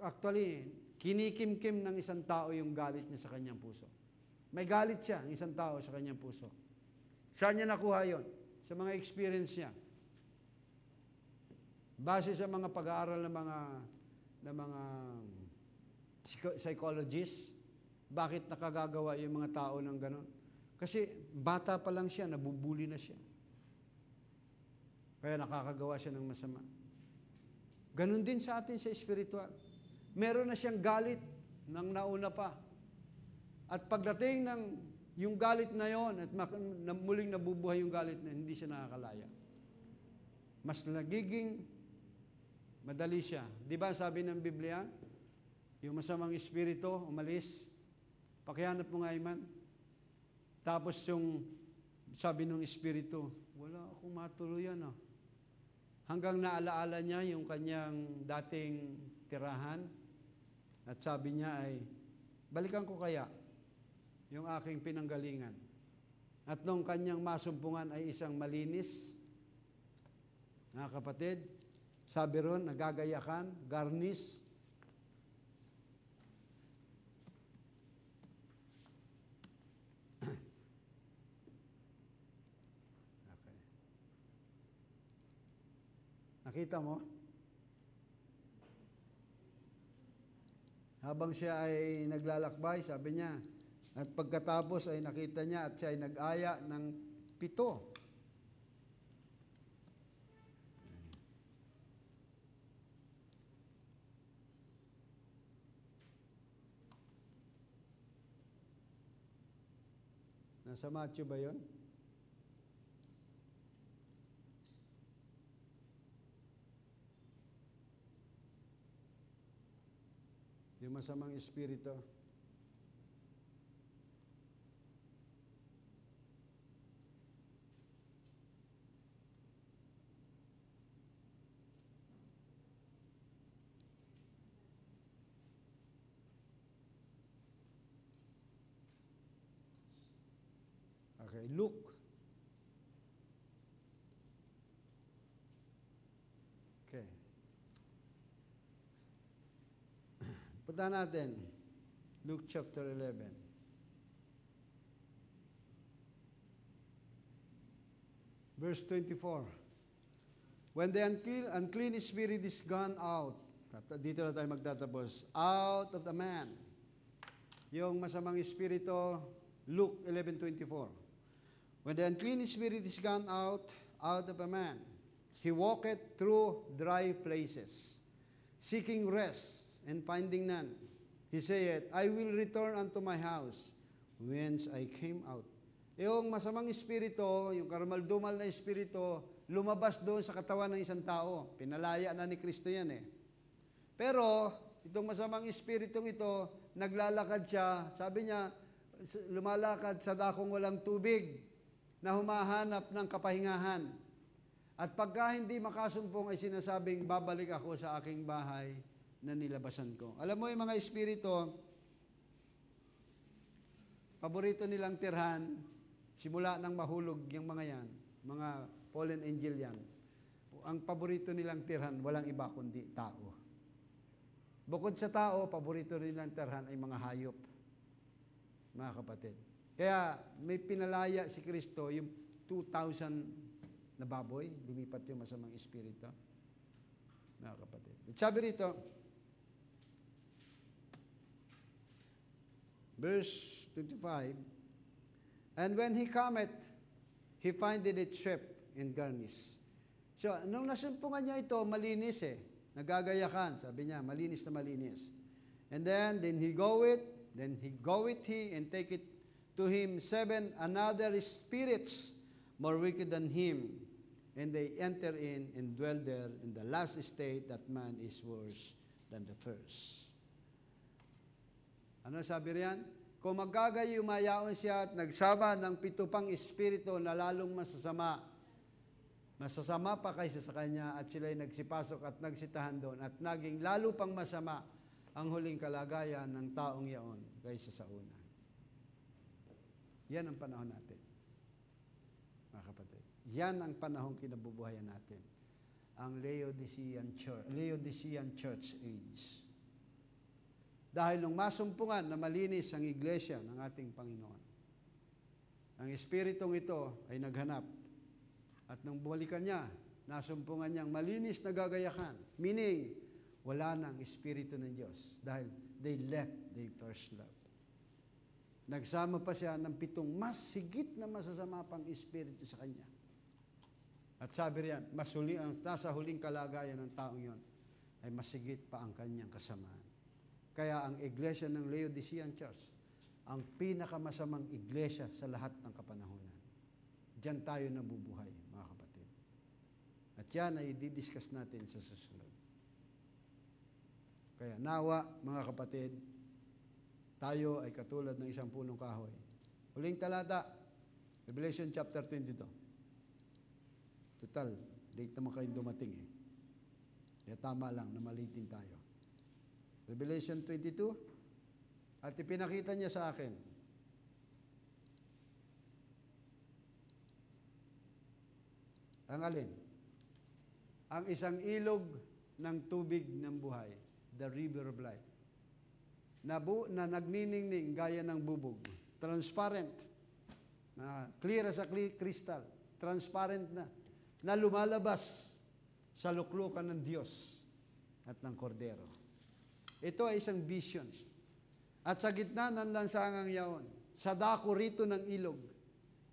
actually, kinikimkim ng isang tao yung galit niya sa kanyang puso. May galit siya, ang isang tao sa kanyang puso. Saan niya nakuha yon? Sa mga experience niya. Base sa mga pag-aaral ng mga psychologists, bakit nakagagawa yung mga tao ng ganon? Kasi bata pa lang siya, nabubuli na siya. Kaya nakakagawa siya ng masama. Ganon din sa atin sa espiritual. Meron na siyang galit nang nauna pa. At pagdating ng yung galit na yon at muling nabubuhay yung galit na hindi siya nakakalaya. Mas nagiging madali siya. Di ba sabi ng Biblia, yung masamang espiritu, umalis, pakihanap mo nga iman. Tapos yung sabi ng espiritu, wala akong matuluyan ah. Hanggang naalaala niya yung kanyang dating tirahan at sabi niya ay, balikan ko kaya yung aking pinanggalingan. At nung kanyang masumpungan ay isang malinis, mga kapatid, sabi ron, nagagayakan, garnish. Okay. Nakita mo? Habang siya ay naglalakbay, sabi niya, at pagkatapos ay nakita niya at siya ay nag-aya ng 7. Nasa Matthew ba yun? Yung masamang espiritu. Okay, Luke. Okay. Punta natin. Luke chapter 11. Verse 24. When the unclean spirit is gone out, dito na tayo magtatapos, out of the man. Yung masamang espiritu, Luke 11:24. When the unclean spirit is gone out of a man, he walketh through dry places, seeking rest, and finding none. He saith, I will return unto my house, whence I came out. Yung masamang espiritu, yung karumal-dumal na espiritu, lumabas doon sa katawan ng isang tao. Pinalaya na ni Kristo yan eh. Pero, itong masamang espiritong ito, naglalakad siya, sabi niya, lumalakad sa dakong walang tubig, na humahanap ng kapahingahan. At pagka hindi makasumpong ay sinasabing, babalik ako sa aking bahay na nilabasan ko. Alam mo yung mga espiritu, paborito nilang tirhan, simula nang mahulog yung mga yan, mga fallen angel yan. Ang paborito nilang tirhan, walang iba kundi tao. Bukod sa tao, paborito nilang tirhan ay mga hayop, mga kapatid. Kaya may pinalaya si Kristo, yung 2,000 na baboy, lumipat yung masamang espiritu. Mga kapatid. At sabi rito, verse 25, and when he cometh, he findeth it swept and garnished. So, nung nasumpungan niya ito, malinis eh. Nagagayakan, sabi niya, malinis na malinis. And then he goeth he and take it to him 7 another spirits more wicked than him, and they enter in and dwell there. In the last state, that man is worse than the first. Ano sabi riyan? Kung magkagayumayaon siya at nagsama ng 7 pang espiritu na lalong masasama, Masasama pa kaysa sa kanya at sila'y nagsipasok at nagsitahan doon at naging lalo pang masama ang huling kalagayan ng taong yaon kaysa sa una. Yan ang panahon natin, mga kapatid. Yan ang panahon kinabubuhayan natin. Ang Laodicean Church Age. Dahil nung masumpungan na malinis ang iglesia ng ating Panginoon, ang espiritong ito ay naghanap. At nung bumalikan niya, nasumpungan niyang malinis na gagayakan. Meaning, wala nang espiritu ng Diyos dahil they left their first love. Nagsama pa siya ng 7 mas higit na masasama pang espiritu sa kanya. At sabi riyan, nasa huling kalagayan ng taong yon ay masigit pa ang kanyang kasamaan. Kaya ang iglesia ng Laodicean Church, ang pinakamasamang iglesia sa lahat ng kapanahunan. Diyan tayo nabubuhay, mga kapatid. At yan ay didiscuss natin sa susunod. Kaya nawa, mga kapatid, tayo ay katulad ng isang punong kahoy. Huling talata, Revelation chapter 22. Total, late naman kayong dumating eh. Kaya tama lang na malitin tayo. Revelation 22, at ipinakita niya sa akin. Ang alin? Ang isang ilog ng tubig ng buhay, the river of life, na nagniningning gaya ng bubog, transparent, clear as a crystal, transparent na lumalabas sa luklukan ng Diyos at ng Kordero. Ito ay isang vision. At sa gitna ng lansangang yaon, sa dako rito ng ilog,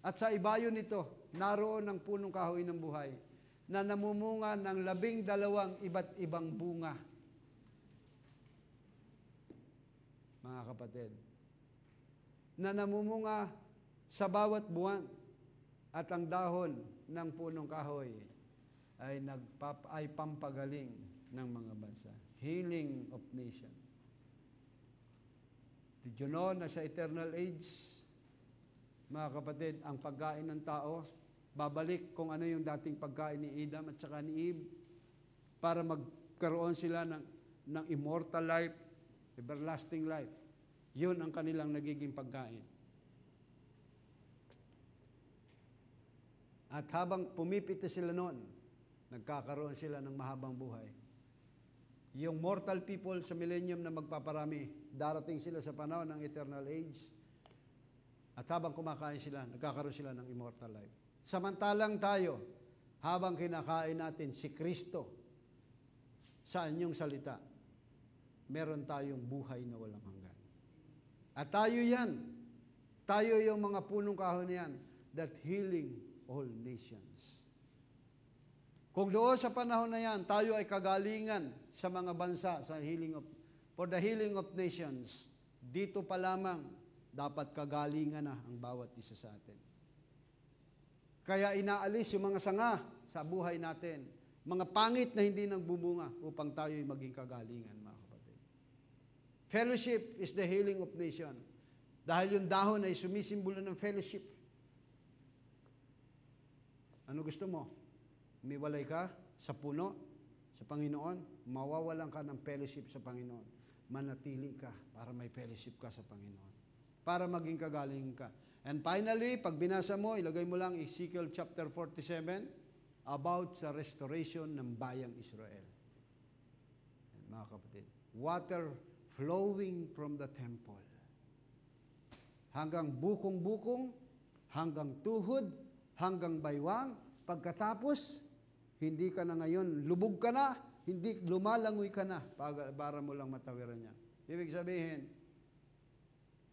at sa ibayo nito, naroon ang punong kahoy ng buhay na namumunga ng 12 iba't ibang bunga. Mga kapatid, na namumunga sa bawat buwan at ang dahon ng punong kahoy ay pampagaling ng mga bansa. Healing of nation. Did you know na sa eternal age, mga kapatid, ang pagkain ng tao, babalik kung ano yung dating pagkain ni Adam at saka ni Eve para magkaroon sila ng immortal life, everlasting life. Yun ang kanilang nagiging pagkain. At habang pumipiti sila noon, nagkakaroon sila ng mahabang buhay. Yung mortal people sa millennium na magpaparami, darating sila sa panahon ng eternal age, at habang kumakain sila, nagkakaroon sila ng immortal life. Samantalang tayo, habang kinakain natin si Kristo sa inyong salita, meron tayong buhay na walang hanggan. At tayo yan. Tayo yung mga punong kahoy na yan that healing all nations. Kung doon sa panahon na yan, tayo ay kagalingan sa mga bansa for the healing of nations, dito pa lamang dapat kagalingan na ang bawat isa sa atin. Kaya inaalis yung mga sanga sa buhay natin, mga pangit na hindi nagbubunga upang tayo ay maging kagalingan, mga kapatid. Fellowship is the healing of nation. Dahil yung dahon ay sumisimbolo ng fellowship. Ano gusto mo? Umiwalay ka sa puno, sa Panginoon, mawawalan ka ng fellowship sa Panginoon. Manatili ka para may fellowship ka sa Panginoon. Para maging kagaling ka. And finally, pag binasa mo, ilagay mo lang Ezekiel chapter 47 about sa restoration ng bayang Israel. And, mga kapatid, water flowing from the temple. Hanggang bukong-bukong, hanggang tuhod, hanggang baywang, pagkatapos, hindi ka na ngayon, lubog ka na, hindi lumalangoy ka na, para mo lang matawiran niya. Ibig sabihin,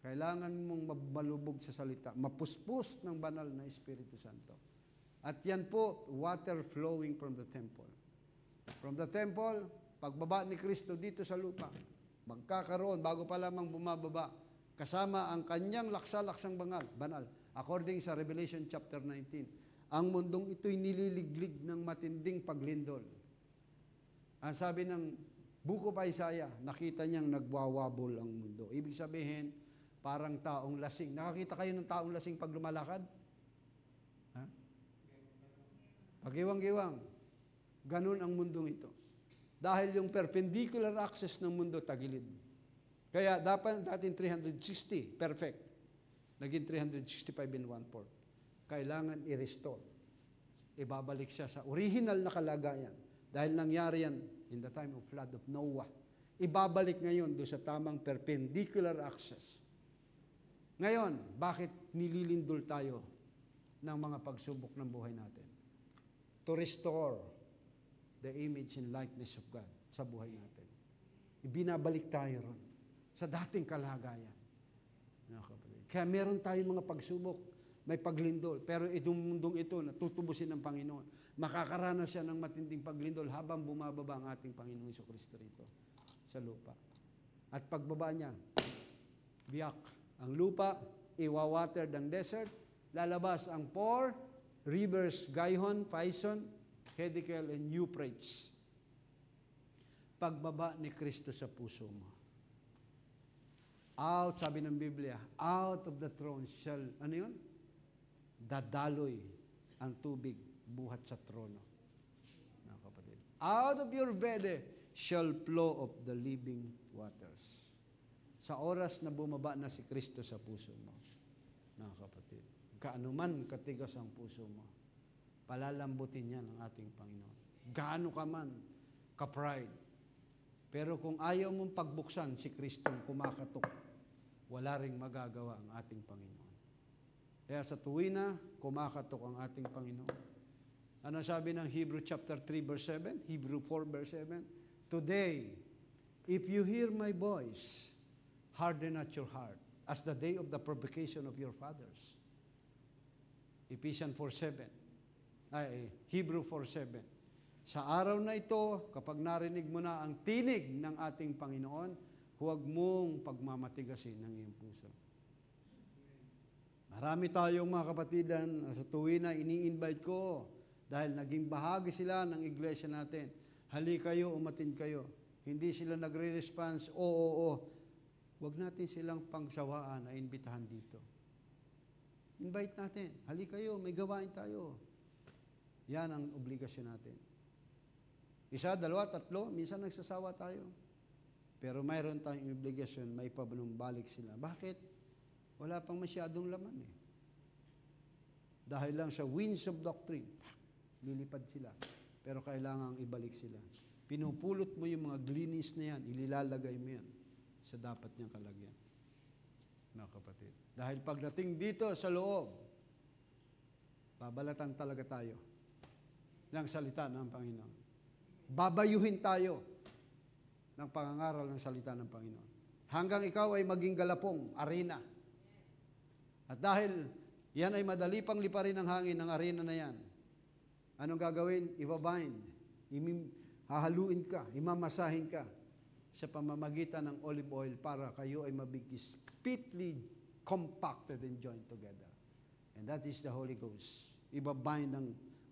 kailangan mong malubog sa salita, mapuspos ng banal na Espiritu Santo. At yan po, water flowing from the temple. From the temple, pagbaba ni Kristo dito sa lupa, magkakaroon, bago pa lamang bumababa, kasama ang kanyang laksa-laksang banal, according sa Revelation chapter 19. Ang mundong ito'y nililiglig ng matinding paglindol. Ang sabi ng Book of Isaiah, nakita niyang nagwawabol ang mundo. Ibig sabihin, parang taong lasing. Nakakita kayo ng taong lasing pag lumalakad? Ha? Pagiwang-giwang, ganun ang mundong ito. Dahil yung perpendicular axis ng mundo tagilid. Kaya dapat dating 360, perfect. Naging 365 and 1/4. Kailangan i-restore. Ibabalik siya sa original na kalagayan. Dahil nangyari yan in the time of flood of Noah. Ibabalik ngayon doon sa tamang perpendicular axis. Ngayon, bakit nililindol tayo ng mga pagsubok ng buhay natin? To restore the image and likeness of God sa buhay natin. Ibinabalik tayo ron sa dating kalagayan. Kaya meron tayong mga pagsubok, may paglindol. Pero itong mundong ito, natutubusin ng Panginoon. Makakaranas siya ng matinding paglindol habang bumababa ang ating Panginoong Jesucristo rito sa lupa. At pagbaba niya, biyak ang lupa, iwawater ng desert, lalabas ang 4 rivers, Gihon, Pison, Hiddekel, and Euphrates. Pagbaba ni Kristo sa puso mo. Out, sabi ng Biblia, out of the throne shall, ano yun? Dadaloy ang tubig buhat sa trono. Mga kapatid. Out of your belly shall flow of the living waters. Sa oras na bumaba na si Kristo sa puso mo, mga kapatid, kaanuman katigas ang puso mo, palalambutin yan ng ating Panginoon. Gaano ka man ka-pride. Pero kung ayaw mong pagbuksan si Kristong kumakatok, wala ring magagawa ang ating Panginoon. Kaya sa tuwina, kumakatok ang ating Panginoon. Ano sabi ng Hebrew chapter 3 verse 7? Hebrew 4 verse 7? Today, if you hear my voice, harden not your heart, as the day of the provocation of your fathers. Ephesians 4:7. Hebrew 4:7. Sa araw na ito, kapag narinig mo na ang tinig ng ating Panginoon, huwag mong pagmamatigasin ng iyong puso. Marami tayong mga kapatidan sa tuwina ini-invite ko dahil naging bahagi sila ng iglesia natin. Hali kayo, umatin kayo. Hindi sila nagre-response, oo. Huwag natin silang pangsawaan na imbitahan dito. Invite natin. Hali kayo, may gawain tayo. Yan ang obligasyon natin. 1, 2, 3, minsan nagsasawa tayo. Pero mayroon tayong obligasyon, may pabanumbalik sila. Bakit? Wala pang masyadong laman eh. Dahil lang sa winds of doctrine, lilipad sila. Pero kailangang ibalik sila. Pinupulot mo yung mga gleanings na yan, ililalagay mo yan sa dapat niyang kalagyan. Mga kapatid. Dahil pagdating dito sa loob, babalatan talaga tayo ng salita ng Panginoon. Babayuhin tayo ng pangangaral ng salita ng Panginoon. Hanggang ikaw ay maging galapong, arena. At dahil yan ay madali pang liparin ng hangin ng arena na yan, anong gagawin? Ibabind. Hahaluin ka, imamasahin ka sa pamamagitan ng olive oil para kayo ay mabigis fitly compacted and joined together. And that is the Holy Ghost. Ibabind ng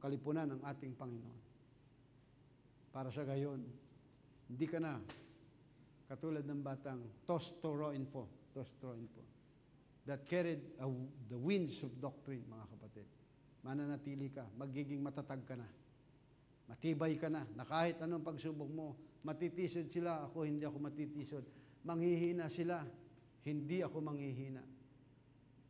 kalipunan ng ating Panginoon. Para sa gayon, hindi ka na katulad ng batang tostoinfo, that carried the winds of doctrine, mga kapatid. Mananatili ka, magiging matatag ka na. Matibay ka na kahit anong pagsubok mo, matitisod sila, ako hindi ako matitisod. Manghihina sila, hindi ako manghihina.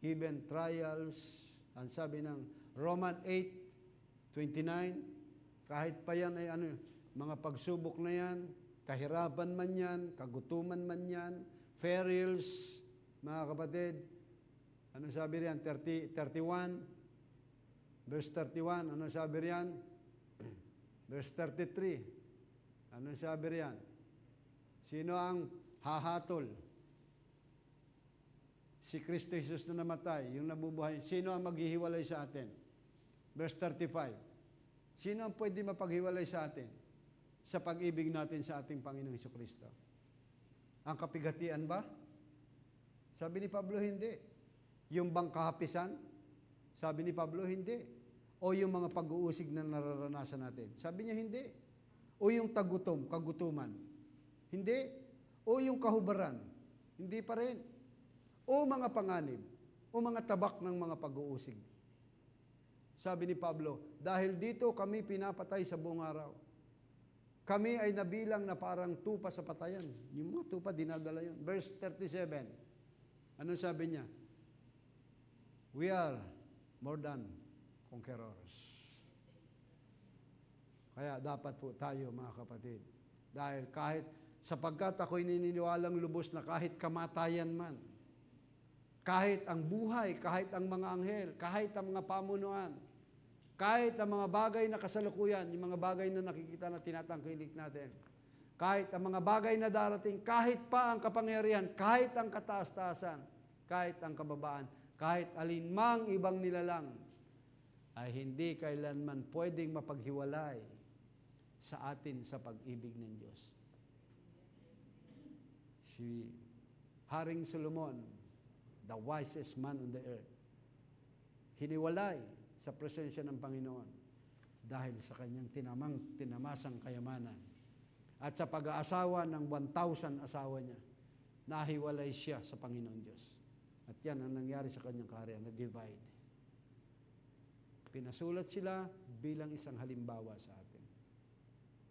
Even trials, ang sabi ng Roman 8:29, kahit pa yan ay mga pagsubok na yan, kahirapan man yan, kagutuman man yan, perils, mga kapatid, ano sabi riyan? 31, verse 31, ano sabi riyan? Verse 33, ano sabi riyan? Sino ang hahatol? Si Kristo Jesus na namatay, yung nabubuhay. Sino ang maghihiwalay sa atin? Verse 35, sino ang pwede mapaghiwalay sa atin? Sa pag-ibig natin sa ating Panginoong Jesucristo. Ang kapigatian ba? Sabi ni Pablo, hindi. Yung bang kahapisan? Sabi ni Pablo, hindi. O yung mga pag-uusig na nararanasan natin? Sabi niya, hindi. O yung kagutuman? Hindi. O yung kahubaran? Hindi pa rin. O mga panganib? O mga tabak ng mga pag-uusig? sabi ni Pablo, dahil dito kami pinapatay sa buong araw. Kami ay nabilang na parang tupa sa patayan. Yung mga tupa, dinadala yun. Verse 37, ano sabi niya? We are more than conquerors. Kaya dapat po tayo, mga kapatid, dahil sapagkat ako'y naniniwalang lubos na kahit kamatayan man, kahit ang buhay, kahit ang mga anghel, kahit ang mga pamunuan, kahit ang mga bagay na kasalukuyan, yung mga bagay na nakikita na tinatangkilik natin, kahit ang mga bagay na darating, kahit pa ang kapangyarihan, kahit ang kataas-taasan, kahit ang kababaan, kahit alinmang ibang nilalang, ay hindi kailanman pwedeng mapaghiwalay sa atin sa pag-ibig ng Diyos. Si Haring Solomon, the wisest man on the earth, hiniwalay sa presensya ng Panginoon dahil sa kanyang tinamasang kayamanan. At sa pag-aasawa ng 1,000 asawa niya, nahiwalay siya sa Panginoon Diyos. At yan ang nangyari sa kanyang kaharian, na-divide. Pinasulat sila bilang isang halimbawa sa atin.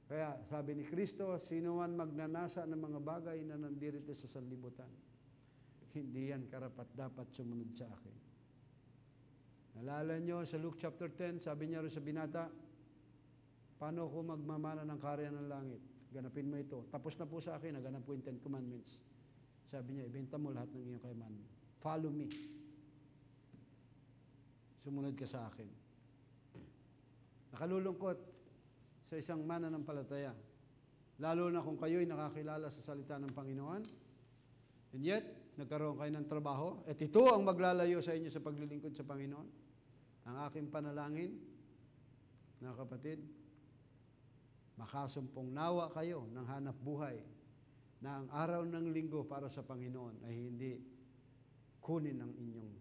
Kaya sabi ni Kristo, sino man magnanasa ng mga bagay na nandirito sa sanlibutan, hindi yan karapat-dapat sumunod sa akin. Nalala nyo sa Luke chapter 10, sabi niya rin sa binata, paano ko magmamana ng kaharian ng langit? Ganapin mo ito. Tapos na po sa akin, naganap ko yung 10 Commandments. Sabi niya, ibenta mo lahat ng iyong kayamanan. Follow me. Sumunod ka sa akin. Nakalulungkot sa isang mananampalataya. Lalo na kung kayo'y nakakilala sa salita ng Panginoon. And yet, nagkaroon kayo ng trabaho. At ito ang maglalayo sa inyo sa paglilingkod sa Panginoon. Ang aking panalangin, mga kapatid, makasumpong nawa kayo ng hanap buhay na ang araw ng linggo para sa Panginoon ay hindi kunin ang inyong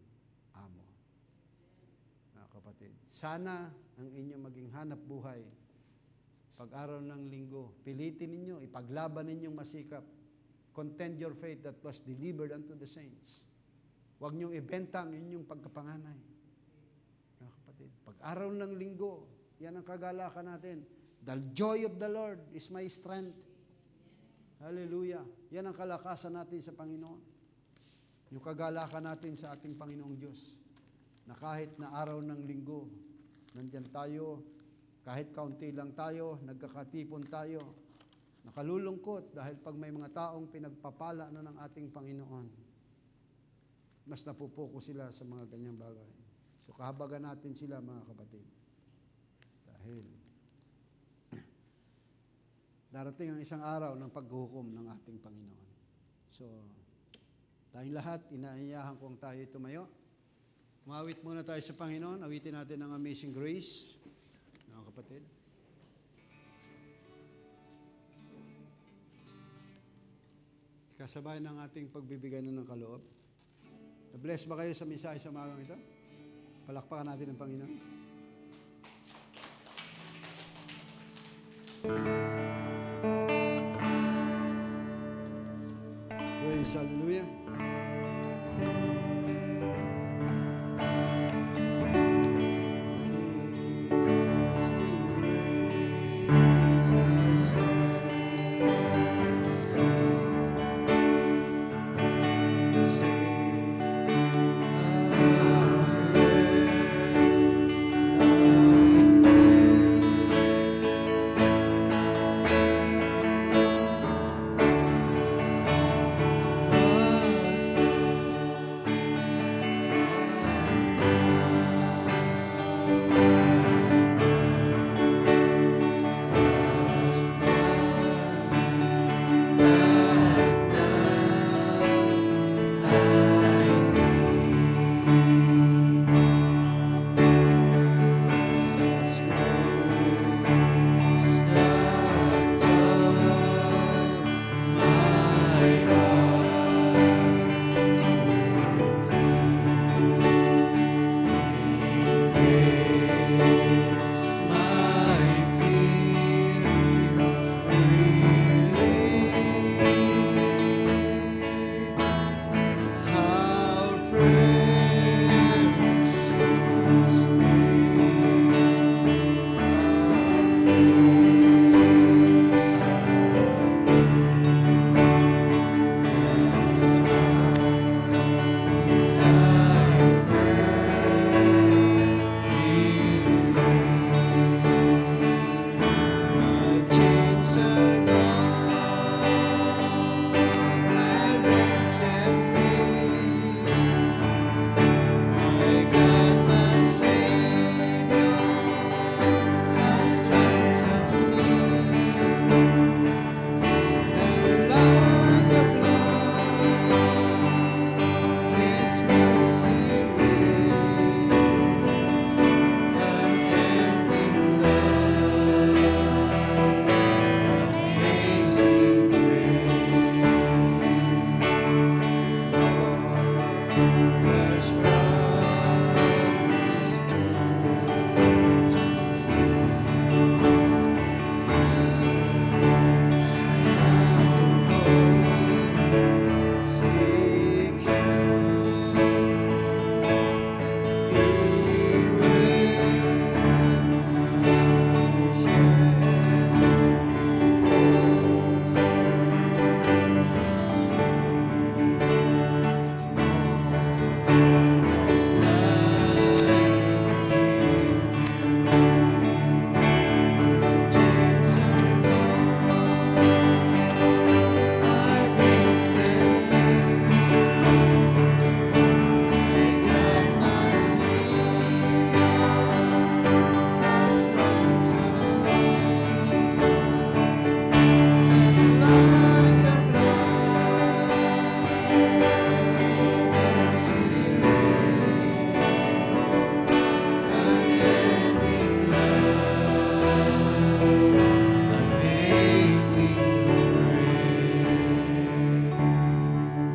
amo. Mga kapatid, sana ang inyong maging hanap buhay pag-araw ng linggo, pilitin ninyo, ipaglaban ninyong masikap. Contend your faith that was delivered unto the saints. Huwag niyong ibenta ang inyong pagkapanganay. Mga kapatid, pag-araw ng linggo, yan ang kagalakan natin. The joy of the Lord is my strength. Hallelujah. Yan ang kalakasan natin sa Panginoon. Yung kagalakan natin sa ating Panginoong Diyos. Na kahit na araw ng linggo, nandyan tayo, kahit kaunti lang tayo, nagkakatipon tayo, nakalulungkot dahil pag may mga taong pinagpapala na ng ating Panginoon, mas napupuko sila sa mga ganyang bagay. So kahabagan natin sila, mga kapatid. Dahil darating ang isang araw ng paghuhukom ng ating Panginoon. So, tayong lahat, inaayahan kong tayo tumayo. Umawit muna tayo sa Panginoon. Awitin natin ang Amazing Grace. Mga kapatid. Kasabay ng ating pagbibigay ng kaloob. Na-bless ba kayo sa mensahe sa umagang ito? Palakpakan natin ang Panginoon. Praise, hallelujah.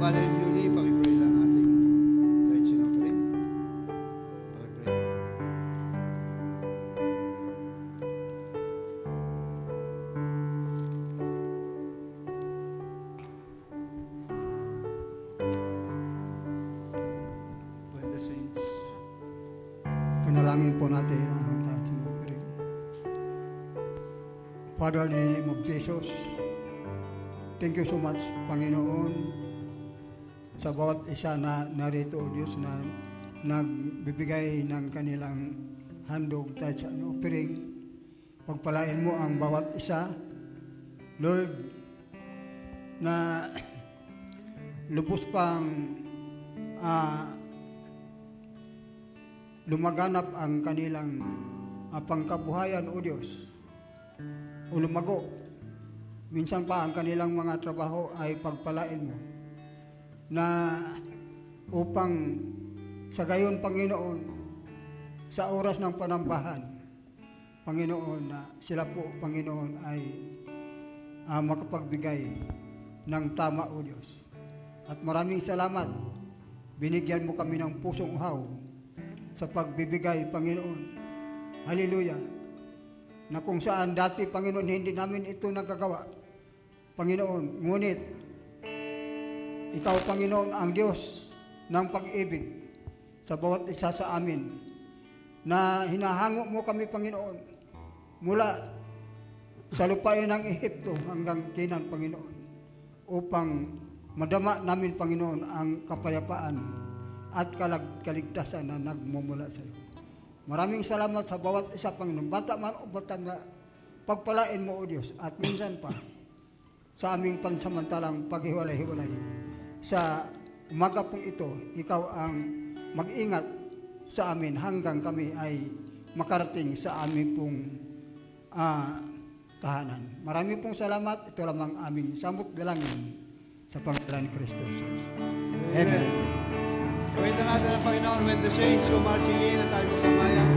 Father Julie, pakipray lang ating kahit sino pa rin. Pakipray. When the saints. Panalangin po natin ang taas ng piling. Father, in the name of Jesus, thank you so much, Panginoon, sa bawat isa na narito, O Diyos, na nagbibigay ng kanilang handog tayo sa offering. Pagpalain mo ang bawat isa, Lord, na lubos pang lumaganap ang kanilang pangkabuhayan, O Diyos, o lumago. Minsan pa ang kanilang mga trabaho ay pagpalain mo na upang sa gayon, Panginoon, sa oras ng panambahan, Panginoon, na sila po, Panginoon, ay makapagbigay ng tama, O Diyos. At maraming salamat, binigyan mo kami ng pusong uhaw sa pagbibigay, Panginoon. Hallelujah. Na kung saan dati, Panginoon, hindi namin ito nagagawa, Panginoon. Ngunit, Ikaw, Panginoon, ang Diyos ng pag-ibig sa bawat isa sa amin, na hinahango mo kami, Panginoon, mula sa lupain ng Ehipto hanggang Canaan, Panginoon, upang madama namin, Panginoon, ang kapayapaan at kaligtasan na nagmumula sa iyo. Maraming salamat sa bawat isa, Panginoon. Bata man o bata na, pagpalain mo, O Diyos, at minsan pa sa aming pansamantalang paghiwalay-hiwalay. Sa umaga pong ito, ikaw ang mag-ingat sa amin hanggang kami ay makarating sa aming pong tahanan. Maraming pong salamat. Ito lamang aming samot dalangin sa pangalan ni Kristo. Amen. Gawin na natin ang Panginoon when the saints go marching in at tayo magkamayan.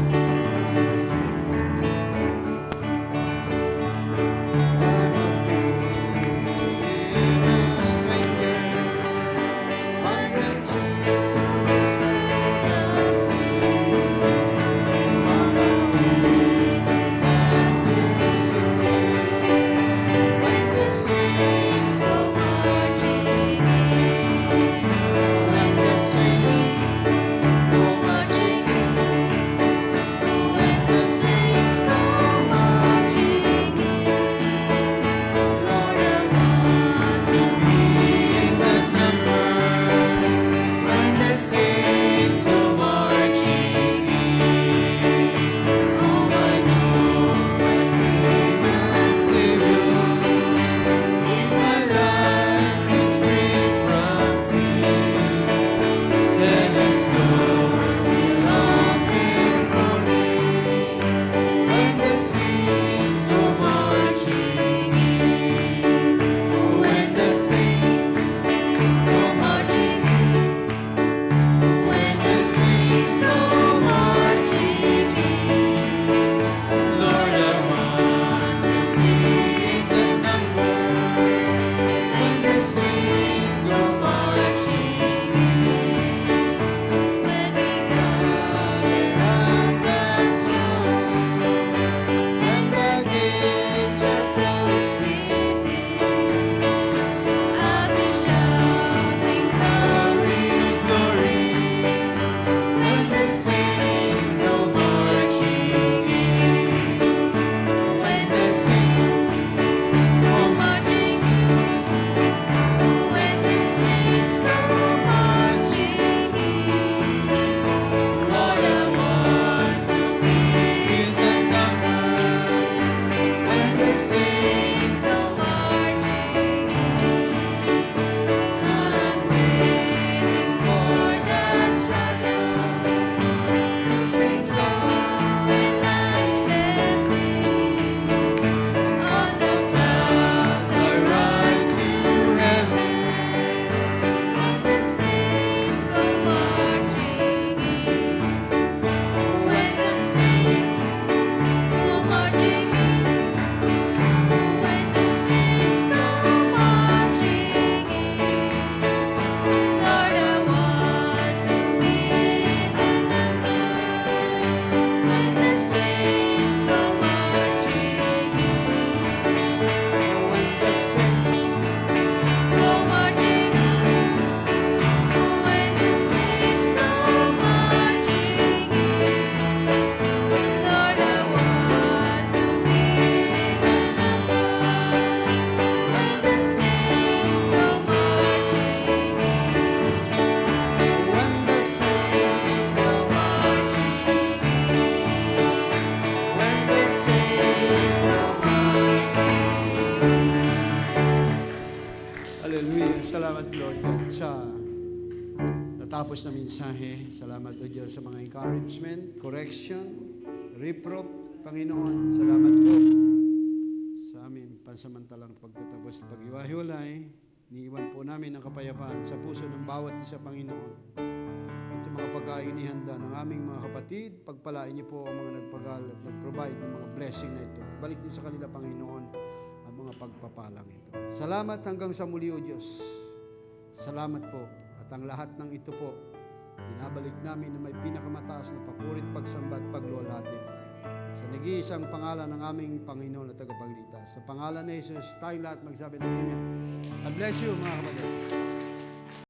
Lord God, sa natapos na mensahe. Salamat, O Diyos, sa mga encouragement, correction, reproof, Panginoon. Salamat po sa amin pansamantalang pagtatapos ng pag-iwahiwalay. Niiwan po namin ang kapayapaan sa puso ng bawat isa, Panginoon. At sa mga pagkain ihanda ng aming mga kapatid, pagpalain niyo po ang mga nagpagal at nag-provide ng mga blessing na ito. Ibalik niyo sa kanila, Panginoon, ang mga pagpapalang ito. Salamat hanggang sa muli, O Diyos. Salamat po. At ang lahat ng ito po, binabalik namin na may pinakamataas na papuri at pagsamba at paglulati. Sa nag-iisang pangalan ng aming Panginoon at tagapagligtas. Sa pangalan ni Jesus, tayong lahat magsabi ng Amen. God bless you, mga kapatid.